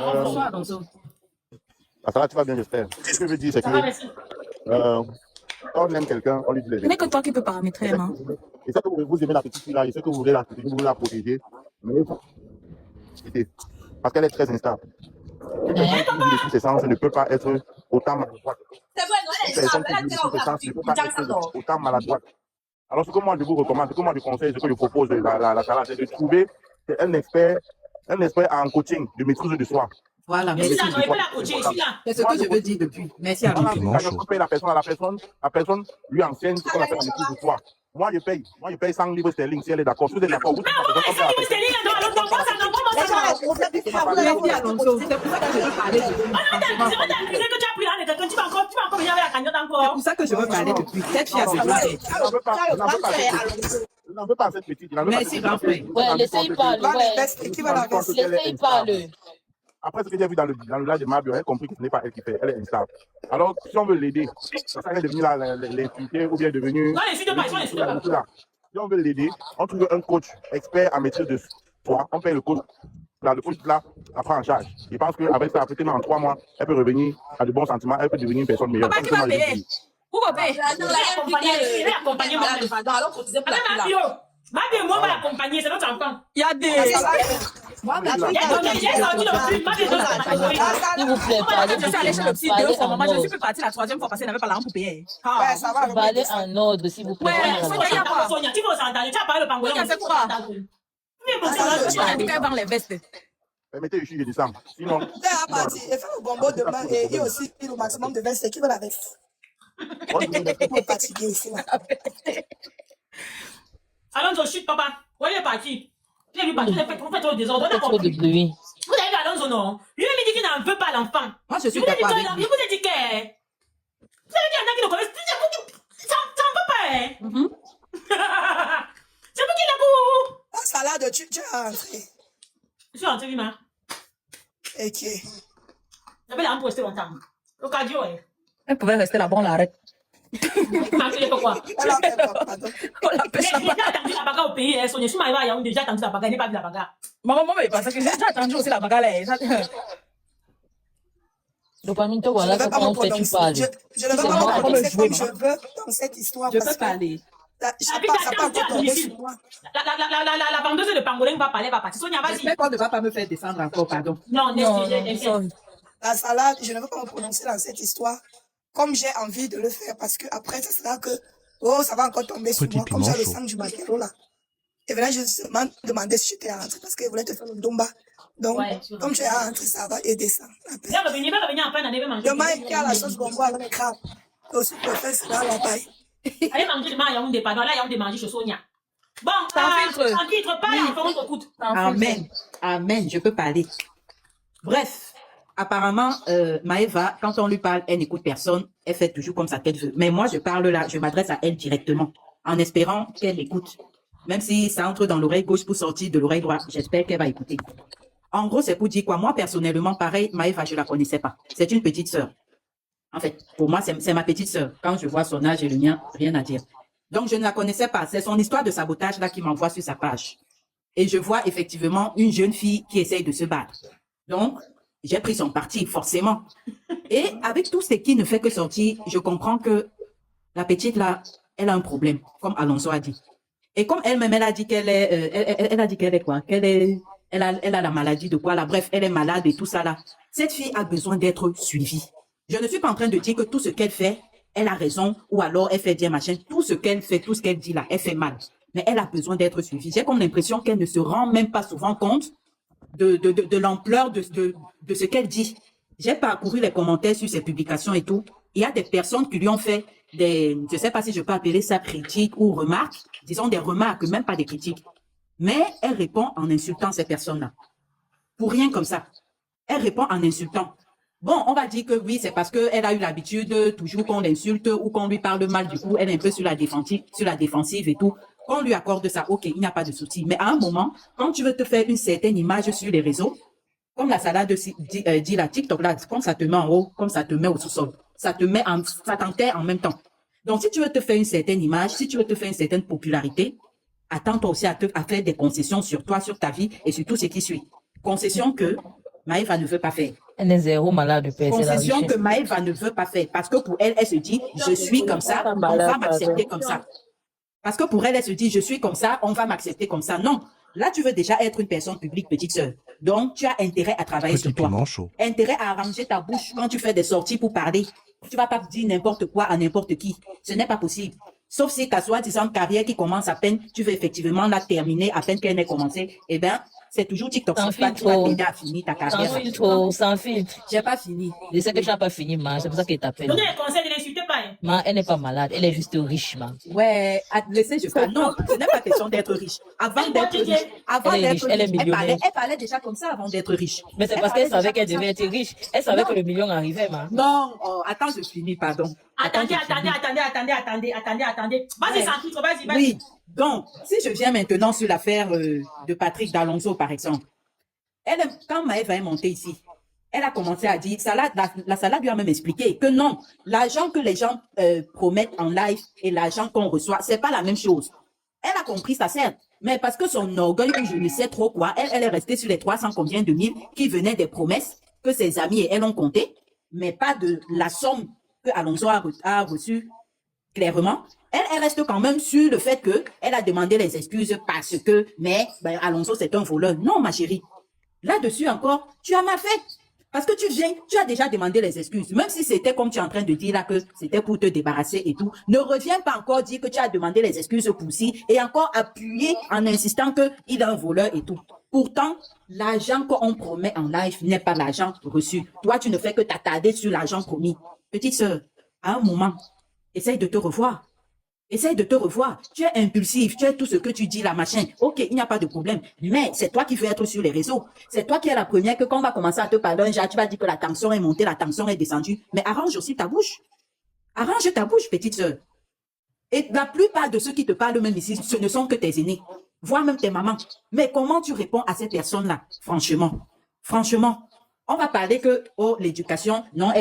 Ça va, tu vas bien, j'espère. Ce que je veux dire, c'est que quand on aime quelqu'un, on lui dit les Ce n'est que toi qui peux paramétrer, non? Et ça que vous aimez la petite fille là, et ce que vous voulez la protéger, vous voulez la protéger, mais parce qu'elle est très instable. Ses sens ne peut pas être autant maladroite. C'est vrai, non, elle est stable. Elle ne peut pas être autant maladroite. Alors, ce que moi je vous recommande, ce que moi je conseille, ce que je propose la salade, c'est de trouver un expert en coaching, de maîtrise de soi. Voilà, merci. C'est ce que je veux dire depuis. Merci à vous. La personne lui enseigne ce qu'on appelle la maîtrise de soi. Moi, je paye 100 livres sterling si elle est d'accord. Si vous êtes d'accord, vous c'est pour ça que je veux parler depuis. Cette fille a besoin d'aide. Je n'en veux pas cette petite. Merci, grand frère. Ouais, laissez-y parler. Laissez-y parler. Après ce que j'ai vu dans le village de Mabio, elle a compris que ce n'est pas elle qui fait, elle est instable. Alors, si on veut l'aider, ça est devenu l'insulter ou bien devenu. Non, l'insulte pas, l'insulte pas. Si on veut l'aider, on trouve un coach expert en maîtrise de soi, on paye le coach. Là, le coach là, ça prend en charge. Je pense qu'avec ça, peut-être en 3 mois, elle peut revenir à de bons sentiments, elle peut devenir une personne meilleure. Qui va payer? Où va payer? Accompagner mon pardon, alors cotiser pour la fille là. Mabio, moi, on va l'accompagner, c'est notre enfant. Il y a des. S'il vous plaît, parlez. Je suis allée chez le psy 2 fois, maman, je suis plus partie la 3e fois parce qu'elle n'avait pas l'argent pour payer. Ouais, ça va. Parlez en ordre, s'il vous plaît. Sonia, tu veux s'entendre, tu as parlé le pangolin. C'est quoi? Tu vendre les vestes. Permettez le chiffre de décembre. Sinon. Il fait le gombo demain et aussi le maximum de vestes. Qui veut la veste? On est fatigué ici. Alonso, chute, papa. Où est parti? J'ai vu partir, vous faites trop de désordre. Trop de bruit. Vous avez vu Alonso, non? Lui, il me dit qu'il n'en veut pas l'enfant. Moi, je suis d'accord avec lui. Il vous a dit que. Vous avez dit qu'il y en a qui le connaissent. Ça ne veut pas, hein? C'est vous qui l'avez vous. La salade, tu es rentré. Je suis rentré, Vima. Ok. J'avais l'air pour rester longtemps. Le cardio, hein. Elle pouvait rester là-bas, on l'arrête. Pourquoi? On la pêche là-bas. J'ai déjà attendu la bagarre au pays, hein, Sonia. Je suis mariée à Yaoundé, j'ai déjà attendu la bagarre, elle n'est pas vu la bagarre. Maman, mais parce que j'ai déjà attendu aussi la bagarre là. Dopamine, toi, Je ne voilà, veux ça, pas me comment fait tu prononcer. parles. Je ne Si veux c'est pas moi, me attends, prononcer comme je moi. veux dans cette histoire Je parce peux que parler. ça Habite n'a pas encore tombé sur moi. La vendeuse de pangolin va parler, va partir. Sonia, vas-y. J'espère qu'on ne va pas me faire descendre encore, pardon. Non, Non, laisse, non, La salade, je ne veux pas me prononcer dans cette histoire comme j'ai envie de le faire parce que après, ça sera que, oh, ça va encore tomber sur Petit moi, comme piment j'ai le chaud. sang du maquereau là. Et voilà, je justement demandé si j'étais à rentrer parce qu'il voulait te faire le domba. Donc, Ouais, comme tu es à rentrer, ça va aider ça. il va revenir en fin d'année, il va manger. Demain, il y a la sauce gombo avec les crabes. Aussi, tu peux faire ça là, bas. Allez manger demain à Yaoundé, pardon. Là, Yaoundé manger chez Sonia. Bon, Sans filtre. sans filtre, pas là, on t'écoute. Amen. Amen. Je peux parler. Bref, apparemment, Maëva, quand on lui parle, elle n'écoute personne. Elle fait toujours comme sa tête veut. Mais moi, je parle là, je m'adresse à elle directement, en espérant qu'elle écoute. Même si ça entre dans l'oreille gauche pour sortir de l'oreille droite, j'espère qu'elle va écouter. En gros, c'est pour dire quoi? Moi, personnellement, pareil, Maëva, je la connaissais pas. C'est une petite sœur. En fait, pour moi, c'est ma petite sœur. Quand je vois son âge et le mien, rien à dire. Donc, je ne la connaissais pas. C'est son histoire de sabotage là qui m'envoie sur sa page. Et je vois effectivement une jeune fille qui essaye de se battre. Donc, j'ai pris son parti, forcément. Et avec tout ce qui ne fait que sortir, je comprends que la petite là, elle a un problème, comme Alonso a dit. Et comme elle-même, elle a dit qu'elle est, elle a dit qu'elle est quoi? Elle a la maladie de quoi là? Bref, elle est malade et tout ça là. Cette fille a besoin d'être suivie. Je ne suis pas en train de dire que tout ce qu'elle fait, elle a raison, ou alors elle fait bien machin. Tout ce qu'elle fait, tout ce qu'elle dit là, elle fait mal. Mais elle a besoin d'être suivie. J'ai comme l'impression qu'elle ne se rend même pas souvent compte de l'ampleur de ce qu'elle dit. J'ai parcouru les commentaires sur ses publications et tout. Il y a des personnes qui lui ont fait des, je ne sais pas si je peux appeler ça critiques ou remarques, disons des remarques, même pas des critiques. Mais elle répond en insultant ces personnes-là. Pour rien comme ça. Elle répond en insultant. Bon, on va dire que oui, c'est parce qu'elle a eu l'habitude toujours qu'on l'insulte ou qu'on lui parle mal, du coup, elle est un peu sur la défensive et tout. Qu'on lui accorde ça, ok, il n'y a pas de souci. Mais à un moment, quand tu veux te faire une certaine image sur les réseaux, comme la salade dit la TikTok là, comme ça te met en haut, comme ça te met au sous-sol. Ça t'enterre en même temps. Donc, si tu veux te faire une certaine image, si tu veux te faire une certaine popularité, attends-toi aussi à faire des concessions sur toi, sur ta vie et sur tout ce qui suit. Concessions que Maëva ne veut pas faire. Elle est zéro malade de PSL. Concession que Maëva ne veut pas faire. Parce que pour elle, elle se dit, je suis comme ça, on va m'accepter comme ça. Parce que pour elle, elle se dit, je suis comme ça, on va m'accepter comme ça. Non. Là, tu veux déjà être une personne publique, petite sœur. Donc, tu as intérêt à travailler sur toi. Intérêt à arranger ta bouche quand tu fais des sorties pour parler. Tu vas pas dire n'importe quoi à n'importe qui. Ce n'est pas possible. Sauf si ta soi-disant carrière qui commence à peine, tu veux effectivement la terminer à peine qu'elle n'ait commencé. Eh bien, c'est toujours TikTok. Sans Tu vas filtre. t'aider à finir ta carrière. Sans filtre, sans filtre. J'ai pas fini. Je sais que tu n'as pas fini, ma. C'est pour ça qu'elle t'appelle. Donnez les conseils, ne l'insultez pas. Hein. Ma, elle n'est pas malade. Elle est juste riche, ma. Ouais, laissez, je parle. Non, ce n'est pas question d'être riche. Avant d'être riche, Elle est millionnaire. elle parlait déjà comme ça avant d'être riche. Mais c'est parce qu'elle savait qu'elle devait être riche. Elle savait que le million arrivait, ma. Non, oh, attends, je finis, pardon. Attendez. Vas-y, sans filtre, vas-y. Oui, donc, si je viens maintenant sur l'affaire de Patrick D'Alonso, par exemple, quand Maëva est montée ici, elle a commencé à dire, la salade lui a même expliqué que non, l'argent que les gens promettent en live et l'argent qu'on reçoit, c'est pas la même chose. Elle a compris ça, certes, mais parce que son orgueil ou je ne sais trop quoi, elle est restée sur les 300 combien de mille qui venaient des promesses que ses amis et elle ont compté, mais pas de la somme que Alonso a reçue clairement. Elle reste quand même sur le fait que elle a demandé les excuses parce que, mais Alonso c'est un voleur. Non, ma chérie. Là-dessus encore, tu as mal fait. Parce que tu as déjà demandé les excuses. Même si c'était comme tu es en train de dire là que c'était pour te débarrasser et tout, ne reviens pas encore dire que tu as demandé les excuses pour si et encore appuyer en insistant qu'il est un voleur et tout. Pourtant, l'argent qu'on promet en live n'est pas l'argent reçu. Toi, tu ne fais que t'attarder sur l'argent promis. Petite sœur, à un moment, essaye de te revoir. Essaye de te revoir. Tu es impulsif, tu es tout ce que tu dis là, machin. Ok, il n'y a pas de problème. Mais c'est toi qui veux être sur les réseaux. C'est toi qui es la première que quand on va commencer à te parler un genre, tu vas dire que la tension est montée, la tension est descendue. Mais arrange aussi ta bouche. Arrange ta bouche, petite sœur. Et la plupart de ceux qui te parlent même ici, ce ne sont que tes aînés, voire même tes mamans. Mais comment tu réponds à ces personnes-là? Franchement, on va parler que, oh, l'éducation, non,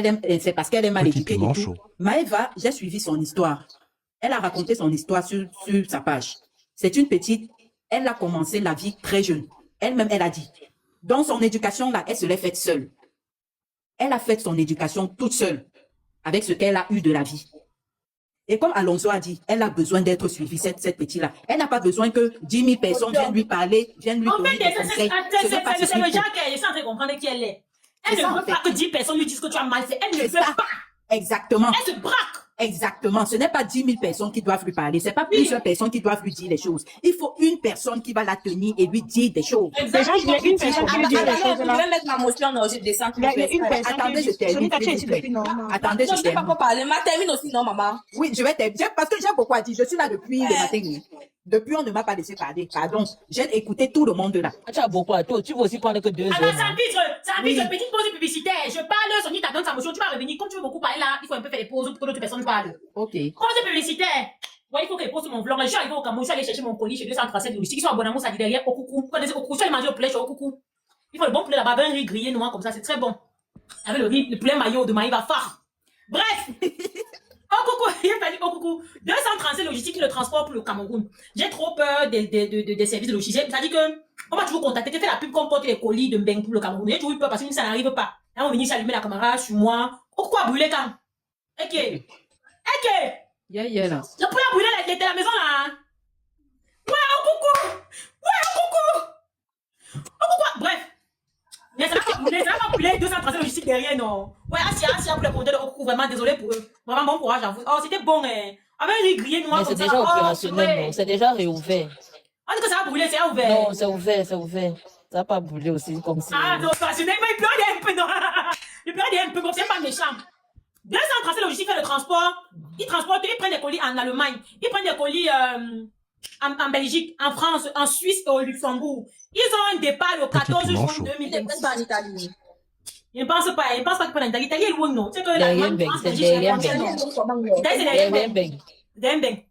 c'est parce qu'elle est mal éduquée et tout. Maëva, j'ai suivi son histoire. Elle a raconté son histoire sur sa page. C'est une petite, elle a commencé la vie très jeune. Elle-même, elle a dit. Dans son éducation, là, elle se l'est faite seule. elle a fait son éducation toute seule, avec ce qu'elle a eu de la vie. Et comme Alonso a dit, elle a besoin d'être suivie, cette petite-là. Elle n'a pas besoin que 10 000 personnes viennent lui parler, viennent lui En donner fait, des conseils. c'est le genre qu'elle est en train de comprendre qui elle est. Elle ne veut pas que 10 personnes lui disent que tu as mal fait. Elle ne veut pas. Exactement. Elle se braque. Exactement. Ce n'est pas 10 000 personnes qui doivent lui parler. Ce n'est pas plusieurs personnes qui doivent lui dire les choses. Il faut une personne qui va la tenir et lui dire des choses. Déjà, il y a une personne qui lui dit des choses là. Je vais mettre ma motion en je descends. Il y a une personne Attendez, je qui termine. Attendez, Non, je je n'ai pas termine. pour parler. Ma termine aussi, non, maman. Oui, je vais terminer. Parce que j'ai beaucoup à dire. Je suis là depuis le matin. Depuis, on ne m'a pas laissé parler. Pardon. J'ai écouté tout le monde là. Tu as beaucoup à toi. Tu veux aussi prendre que 2 heures. Alors, ça arbitre, petite pause publicitaire. Je parle, Sonia t'adonne sa motion, tu vas revenir. Comme tu veux beaucoup parler là, il faut un peu faire des pauses pour que d'autres personnes parlent. Ok. Pause publicitaire. Ouais, il faut qu'elle pose mon vlog. Je suis arrivé au Cameroun, je suis allé chercher mon colis chez 237 logistiques. Ils sont à Bonamou, ça dit derrière, au coucou. Vous connaissez au coucou, je suis allé manger au poulet chez au coucou. Il faut le bon poulet là-bas, un riz grillé noir comme ça, c'est très bon. Avec le poulet maillot de Maïva phare. Bref. Oh coucou, il a fallu oh coucou. 237 logistiques qui le transport pour le Cameroun. J'ai trop peur des services de logistique. C'est-à-dire que, on va toujours contacter, tu fais la pub qu'on porte les colis de Mbeng pour le Cameroun. J'ai toujours eu peur parce que ça n'arrive pas. Là, on vient s'allumer la caméra sur moi. Pourquoi brûler quand? Ok. Ok. Yeah, là. Le poulet a brûlé la maison là. Ouais, oh coucou. Ouais, oh coucou. Oh coucou. Bref. Mais ça va pas brûler 230 logistiques derrière, non. Ouais, Asia pour les compteurs de oh coucou. Vraiment désolé pour eux. Vraiment bon courage à vous. Oh, c'était bon, hein. Avec un riz grillé noir Mais comme c'est ça. déjà Oh, opérationnel, non? C'est déjà réouvert. On dit que ça va brûler, c'est ouvert. Non, c'est ouvert, c'est ouvert. Ça va pas brûler aussi comme si. Ah, c'est opérationnel. Mais il pleure un peu, non. Il pleure un peu, comme c'est pas méchant. 237 logistiques fait le transport. Ils transportent, ils prennent des colis en Allemagne. Ils prennent des colis en Belgique, en France, en Suisse et au Luxembourg. Ils ont un départ le 14 juin 2026. En Italie. Ils ne pensent pas qu'ils prennent en Italie. L'Italie est loin, non? C'est que Derrière Mbeng, c'est derrière Mbeng. L'Italie, c'est Derrière derrière Mbeng. Mbeng.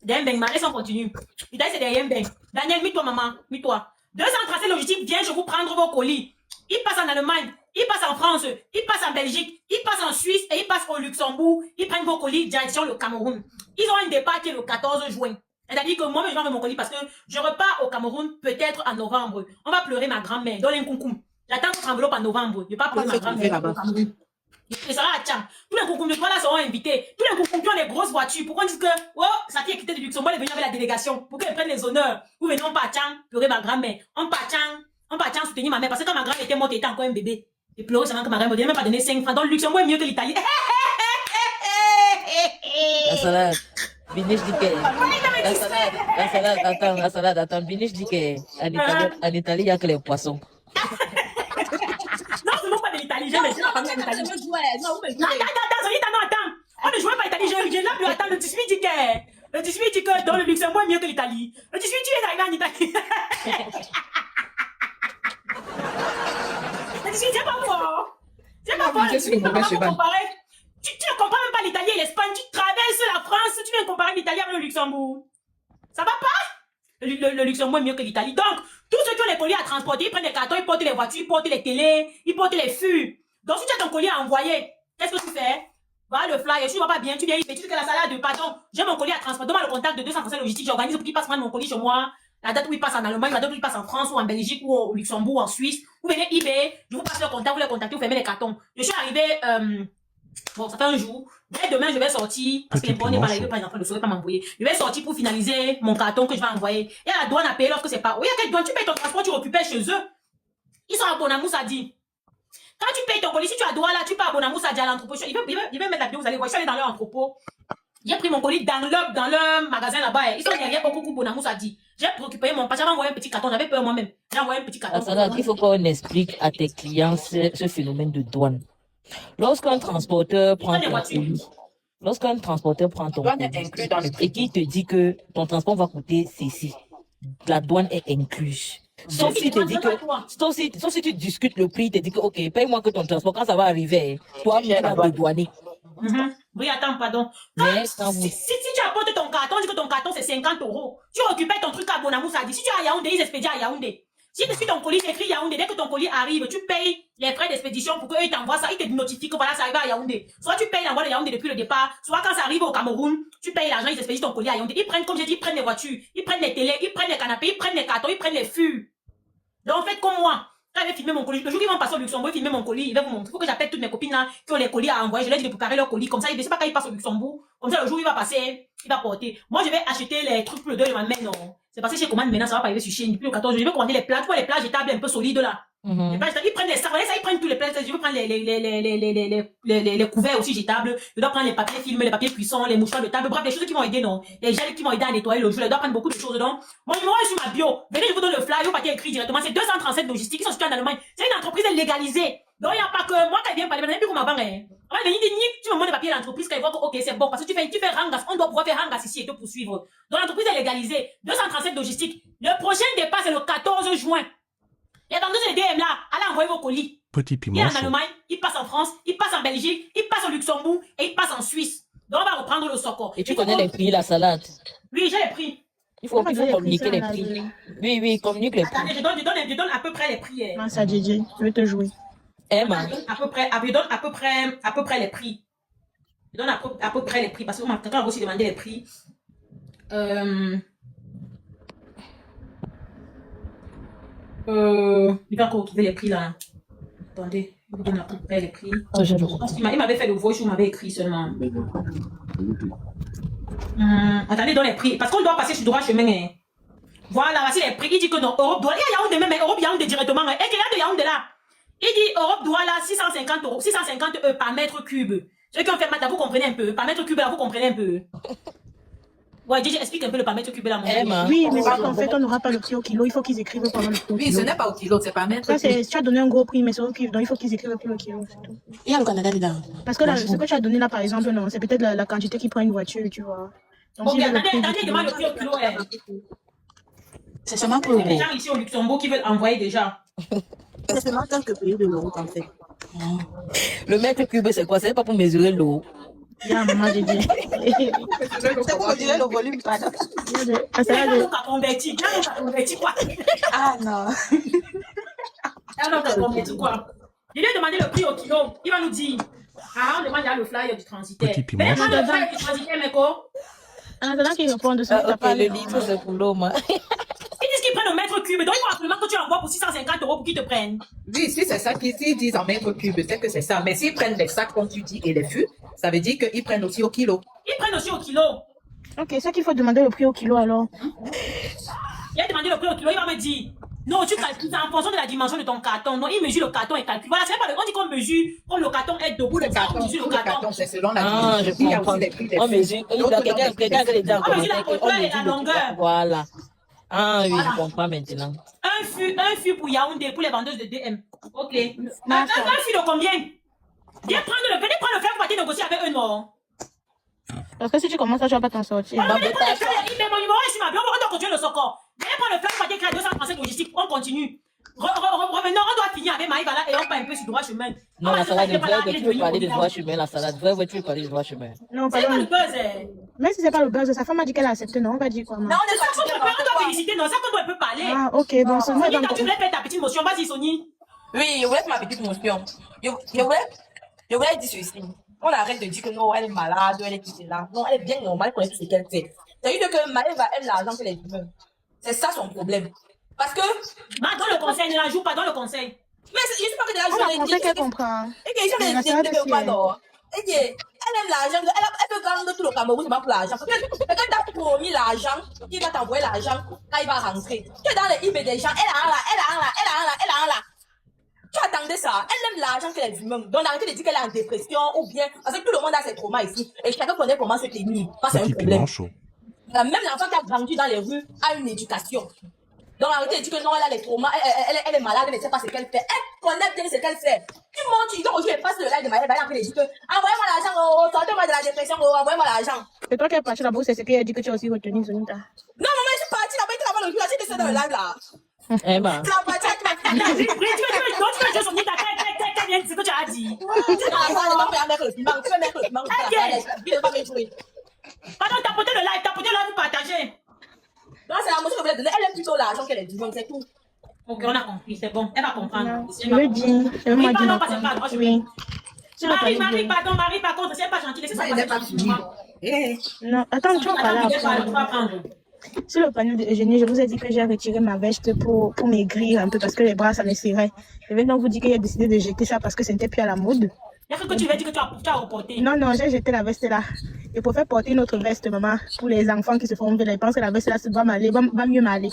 Derrière Mbeng, ma laisse on continue. L'Italie, c'est derrière Mbeng. Daniel, mis-toi, maman, mis-toi. 237 logistiques, viens, je vous prendre vos colis. Ils passent en Allemagne, ils passent en France, ils passent en Belgique, ils passent en Suisse et ils passent au Luxembourg. Ils prennent vos colis direction le Cameroun. Ils ont un départ qui est le 14 juin. C'est-à-dire que moi, je vais faire mon colis parce que je repars au Cameroun peut-être en novembre. On va pleurer ma grand-mère dans l'Inkounkoum. J'attends votre enveloppe en novembre. Je ne vais pas pleurer ma grand-mère au Cameroun. Et ça va à Tcham. Tous les Koukoums de toi là seront invités. Tous les Koukoums qui ont des grosses voitures. Pourquoi on dit que, oh, ça qui est quitté du Luxembourg, elle est venue avec la délégation. Pour qu'elle prenne les honneurs. Vous venez, on part à Tcham, pleurer ma grand-mère. On part à Tcham, soutenir ma mère. Parce que quand ma grand-mère était morte, elle était encore un bébé. Et pleurer seulement que ma grand-mère ne même pas donné 5 francs. Donc le Luxembourg est mieux que l'Italie. La salade. Biniche dit que. La salade, attends. Biniche dit qu'en Italie, il n'y a que les poissons. Non, ce n'est pas de l'Italie. J'ai la famille en Italie. Non, attends. On ne joue pas l'Italie. Je n'ai plus attendre. Le 18 dit que. Le 18 dit que dans le Luxembourg est mieux que l'Italie. Le 18 tu es arrivé en Italie. Le 18 c'est pas fort. C'est pas fort. Le 18 comparer. Tu ne compares même pas l'Italie et l'Espagne. Tu traverses la France. Tu viens comparer l'Italie avec le Luxembourg. Ça va pas? Le Luxembourg est mieux que l'Italie. Donc, tous ceux qui ont les colis à transporter, ils prennent les cartons, ils portent les voitures, ils portent les télés, ils portent les fûts. Donc, si tu as ton colis à envoyer, qu'est-ce que tu fais? Va le flyer, tu vas pas bien, tu viens, tu dis que la salade, pardon, j'ai mon colis à transporter, donne-moi le contact de 237 logistiques, j'organise pour qu'il passe prendre mon colis chez moi, la date où il passe en Allemagne, la date où il passe en France, ou en Belgique, ou au Luxembourg, ou en Suisse. Vous venez eBay, je vous passe le contact, vous les contactez, vous fermez les cartons. Je suis arrivé, bon, ça fait un jour. Dès demain, je vais sortir, parce que les bons n'est pas là, par exemple, ne saurait pas m'envoyer. Je vais sortir pour finaliser mon carton que je vais envoyer. Et à la douane à payer lorsque c'est pas. Oui, à quelle douane tu payes ton transport, tu récupères chez eux. Ils sont à Bonamou, ça dit. Quand tu payes ton colis, si tu as droit là, tu pars à Bonamou, ça dit à l'entrepôt. Je vais mettre la vidéo, vous allez voir. Je suis allé dans leur entrepôt. J'ai pris mon colis dans leur magasin là-bas. Ils sont derrière au coucou Bonamou, ça dit. J'ai récupéré mon pas. J'avais envoyé un petit carton. J'avais peur moi-même. J'ai envoyé un petit carton. Il faut qu'on explique à tes clients ce phénomène de douane. Lorsqu'un transporteur prend ton colis, lorsqu'un transporteur prend ton colis et qu'il te dit que ton transport va coûter ceci, la douane est incluse. Sauf si tu discutes le prix, il te dit que ok, paye-moi que ton transport, quand ça va arriver, toi, tu vas te douaner. Oui, attends, pardon. Si tu apportes ton carton, on dit que ton carton c'est 50 €. Tu récupères ton truc à Bonamou, ça dit. Si tu es à Yaoundé, ils expédient à Yaoundé. Si ton colis écrit Yaoundé, dès que ton colis arrive, tu payes les frais d'expédition pour qu'eux ils t'envoient ça, ils te notifient que voilà, ça arrive à Yaoundé. Soit tu payes l'envoi de Yaoundé depuis le départ, soit quand ça arrive au Cameroun, tu payes l'argent, ils expédient ton colis à Yaoundé. Ils prennent, comme j'ai dit, ils prennent les voitures, ils prennent les télés, ils prennent les canapés, ils prennent les cartons, ils prennent les fûts. Donc faites comme moi. Quand ils filmer mon colis, le jour qu'ils vont passer au Luxembourg, filmer mon colis, ils vont vous montrer. Il faut que j'appelle toutes mes copines là, qui ont les colis à envoyer. Je leur dis de préparer leur colis. Comme ça, ils ne savent pas quand ils passent au Luxembourg. Comme ça, le jour où il va passer, il va porter. Moi, je vais acheter les trucs pour le 2 de ma mère, non. C'est parce que chez commande maintenant, ça va pas arriver sur Chine. Depuis le 14, je vais commander les plats. Tu vois, les plats jetables un peu solides là. Les plats jetables, ils prennent les sacs, ils prennent tous les plats. Je veux prendre les couverts aussi jetables. Je dois prendre les papiers films, les papiers cuissons, les mouchoirs de table. Bref, des choses qui vont aider, non. Les gels qui vont aider à nettoyer le jour. Je dois prendre beaucoup de choses dedans. Mon numéro est sur ma bio. Venez, je vous donne le flyer, vous partez écrit directement. C'est 237 logistiques qui sont situés en Allemagne. C'est une entreprise légalisée. Donc, il n'y a pas que moi qui viens parler. Maintenant, plus comme avant, hein. On va venir dire, tu me montres les papiers de l'entreprise, quand ils voient que, ok, c'est bon. Parce que tu fais rangas. On doit pouvoir faire rangas ici et te poursuivre. Donc, l'entreprise est légalisée. 237 logistiques. Le prochain départ, c'est le 14 juin. Les vendeuses de DM là, allez envoyer vos colis. Petit Il est piment en chaud. Allemagne, il passe en France, il passe en Belgique, il passe au Luxembourg et il passe en Suisse. Donc, on va reprendre le socor. Et tu connais les prix, la salade. Oui, j'ai les prix. Il faut communiquer les prix. Oui, communique les prix. Attendez, je donne à peu près les prix. Non, ça, DJ, je vais te jouer. Emma. Je donne à peu près les prix. Je donne à peu près les prix. Parce que quelqu'un a aussi demandé les prix. Il va encore trouver les prix là. Attendez, je vous donne à peu près les prix. Il m'avait fait le voice, il m'avait écrit seulement. Attendez, dans les prix. Parce qu'on doit passer sur droit chemin. Hein. Voilà, voici les prix. Il dit que non, Europe doit. Il y a Yaoundé même, mais Europe Yaoundé directement. Hein. Et qu'il y a de Yaoundé là. Il dit Europe doit là 650 €, 650 € par mètre cube. Ceux qui ont fait maths, vous comprenez un peu. Par mètre cube là, vous comprenez un peu. Ouais, DJ, explique un peu le par mètre cube là, mon Oui, mais parce qu'en fait, on n'aura pas le prix au kilo. Il faut qu'ils écrivent pendant le prix au kilo. Oui, ce n'est pas au kilo, c'est par mètre. Ça, tu as donné un gros prix, mais c'est au kilo. Donc, il faut qu'ils écrivent le prix au kilo. Il y a le Canada dedans. Parce que là, ce que tu as donné là, par exemple, non, c'est peut-être la quantité qui prend une voiture, tu vois. Donc, Ok, attendez, demande le prix au kilo. C'est seulement pour Il y a des gens ici au Luxembourg qui veulent envoyer déjà. C'est seulement tant que payer de l'euro en fait. Le mètre cube, c'est quoi? C'est pas pour mesurer l'eau. Bien, maman, DJ. C'est pour mesurer le volume, pardon. Quoi? Ah non. Ah non, quoi? Il lui a demandé le prix au kilo. Il va nous dire. Ah, on demande déjà le flyer du transitaire. Petit Mais piment demande chaud. le flyer du transitaire, mais quoi? En attendant qu'ils répondent de ça, Ok, le litre, c'est pour l'eau, moi. Ils disent qu'ils prennent au mètre cube. Donc, il faut absolument que tu l'envoies pour 650 € pour qu'ils te prennent. Oui, si c'est ça qu'ils disent en mètre cube, c'est que c'est ça. Mais s'ils prennent les sacs, comme tu dis, et les fûts, ça veut dire qu'ils prennent aussi au kilo. Ils prennent aussi au kilo. Ok, c'est qu'il faut demander le prix au kilo alors. Il a demandé le prix au kilo. Il va me dire, non, tu calcules ça en fonction de la dimension de ton carton. Non, il mesure le carton et calcule. Voilà, c'est pas on dit qu'on mesure comme le carton est debout. Le carton, mesure le carton. c'est selon la Ah, je dimension. Il y a comprends. aussi les prix des On fûts. mesure. Quelqu'un qui les dit en On mesure la commentaire. hauteur et la longueur. Voilà. Ah oui, Voilà. je comprends maintenant. Un fût pour Yaoundé, pour les vendeuses de DM. Ok. Un fût de combien? Venez prendre le fer pour partir négocier avec eux, non? Parce que si tu commences ça, tu vas pas t'en sortir. Venez prendre le fer, mais mon numéro est sur ma bio, on doit continuer le socor. Venez prendre le fer pour partir créer 237 logistiques. On continue. Revenons, on doit finir avec Maïva là et on part un peu sur droit chemin. Non, la salade de vrai, tu veux parler de droit chemin, la salade. Vrai, tu veux parler de droit chemin. Non, C'est pas pardon. le buzz, hein. Même si c'est pas le buzz, sa femme a dit qu'elle a accepté, non? On va dire quoi, non? Non, on est ça qu'on doit féliciter, non, ça qu'on doit un peu parler. Ah, ok, bon, c'est moi. Sony, quand tu voulais faire ta petite motion, vas-y, Sony. Oui, je voulais faire ma petite motion. Je voulais dire ceci. On arrête de dire que non, elle est malade, elle est qui c'est là. Non, elle est bien normale pour ce qu'elle fait. C'est juste que Maëva aime l'argent qu'elle est. C'est ça son problème. Parce que. Dans le conseil, ne la joue pas dans le conseil. Mais je suis pas que de la On a journée. pensé qu'elle comprend. Et que je ne pas non. Et que elle aime l'argent. Elle peut gagner tout le Cameroun seulement pour l'argent. Parce que t'as promis l'argent, il va t'envoyer l'argent quand il va rentrer. Tu es dans les eBay des gens, elle a un là. Tu attendais ça. Elle aime l'argent qu'elle est humaine. Donc arrêtez de dire qu'elle est en dépression ou bien. Parce que tout le monde a ses traumas ici. Et chacun connaît comment se tenir. Ça, c'est un Petit problème. piment chaud. Même l'enfant qui a grandi dans les rues a une éducation. Donc arrêtez de dire que non, elle a les traumas, elle est malade, elle ne sait pas ce qu'elle fait. Elle connaît bien ce qu'elle fait. Tu montes, tu dis aujourd'hui, elle passe le live de Maëva, elle a dit que envoyez-moi l'argent, sortez-moi de la dépression, envoyez-moi l'argent. C'est toi qui es parti là-bas, c'est ce qu'elle a dit que tu as aussi retenu, Zonita. Non, maman, je suis partie là-bas, tu vas le cul, c'est dans le live là. Eh ben. Tu vas partir avec ma fille. Tu veux Sony, c'est ce que tu as dit. Tu vas mettre le piment, tu vas mettre le piment, tu vas pas me jouer. Pardon, tapotez le live, vous partagez. Non, c'est la motion que je voulais donner, elle aime plutôt l'argent qu'elle est du monde, c'est tout. Ok, on a compris, c'est bon, elle va comprendre. Je le dis, je Oui, me dis. pardon, c'est pas droit. Oui. Marie, par contre, c'est pas gentil, laissez ça passer. Non, attends, tu vas parler après. Sur le panneau de Eugénie, je vous ai dit que j'ai retiré ma veste pour maigrir un peu parce que les bras, ça me serrait. Je vais donc vous dire qu'il a décidé de jeter ça parce que ce n'était plus à la mode. Il y a que tu vas dire que tu as reporté. Non, non, j'ai jeté la veste là. Et pour faire porter une autre veste, maman, pour les enfants qui se font enlever, ils pensent que la veste là va mieux m'aller.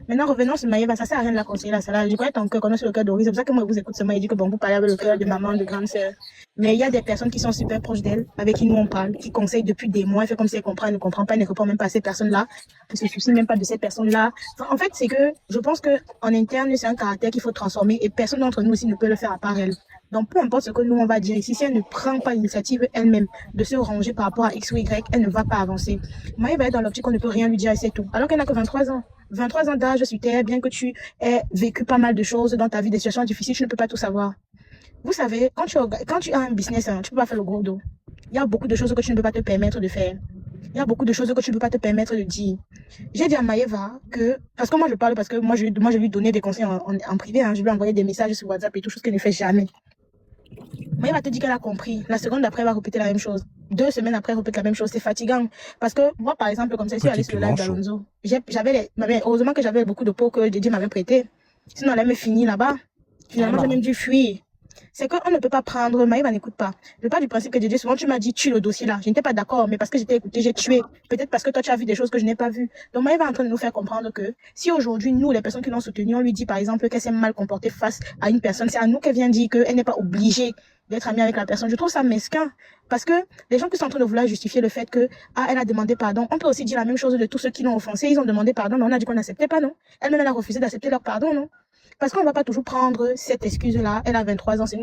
Maintenant, revenons sur Maëva, ça sert à rien de la conseiller la salade. Je connais ton cœur, qu'on a sur le cœur d'Ori. C'est pour ça que moi, je vous écoute seulement et dit que bon, vous parlez avec le cœur de maman, de grande sœur. Mais il y a des personnes qui sont super proches d'elle, avec qui nous on parle, qui conseillent depuis des mois, elle fait comme si elle comprend, elle ne comprend pas, elle ne répond même pas à ces personnes-là, elle se soucie même pas de ces personnes-là. Enfin, en fait, c'est que je pense que en interne, c'est un caractère qu'il faut transformer et personne d'entre nous aussi ne peut le faire à part elle. Donc, peu importe ce que nous on va dire ici, si elle ne prend pas l'initiative elle-même de se ranger par rapport à X ou Y, elle ne va pas avancer. Maëva est dans l'optique qu'on ne peut rien lui dire et c'est tout. Alors qu'elle n'a que 23 ans. 23 ans d'âge, sur terre, bien que tu aies vécu pas mal de choses dans ta vie, des situations difficiles, tu ne peux pas tout savoir. Vous savez, quand tu as un business, hein, tu ne peux pas faire le gros dos. Il y a beaucoup de choses que tu ne peux pas te permettre de faire. Il y a beaucoup de choses que tu ne peux pas te permettre de dire. J'ai dit à Maëva que, parce que moi je parle, parce que moi je lui donnais des conseils en privé, hein, je lui ai envoyé des messages sur WhatsApp et tout, chose qu'elle ne fait jamais. Maëva te dit qu'elle a compris. La seconde d'après, elle va répéter la même chose. 2 semaines après, elle répète la même chose. C'est fatigant. Parce que moi, par exemple, comme ça, je suis allée sur le live d'Alonso. Heureusement que j'avais beaucoup de pots que Didier m'avait prêté. Sinon, elle m'est finie là-bas. Finalement, j'ai même dû fuir. C'est qu'on ne peut pas prendre, Maëva n'écoute pas. Je pars du principe que Didier, souvent tu m'as dit tue le dossier là. Je n'étais pas d'accord, mais parce que j'étais écoutée, j'ai tué. Peut-être parce que toi tu as vu des choses que je n'ai pas vues. Donc Maëva est en train de nous faire comprendre que si aujourd'hui, nous, les personnes qui l'ont soutenue, on lui dit par exemple qu'elle s'est mal comportée face à une personne, c'est à nous qu'elle vient dire qu'elle n'est pas obligée d'être amie avec la personne. Je trouve ça mesquin. Parce que les gens qui sont en train de vouloir justifier le fait que, elle a demandé pardon, on peut aussi dire la même chose de tous ceux qui l'ont offensée. Ils ont demandé pardon, mais on a dit qu'on n'acceptait pas, non? Elle-même, elle a refusé d'accepter leur pardon, non? Parce qu'on ne va pas toujours prendre cette excuse-là. Elle a 23 ans, c'est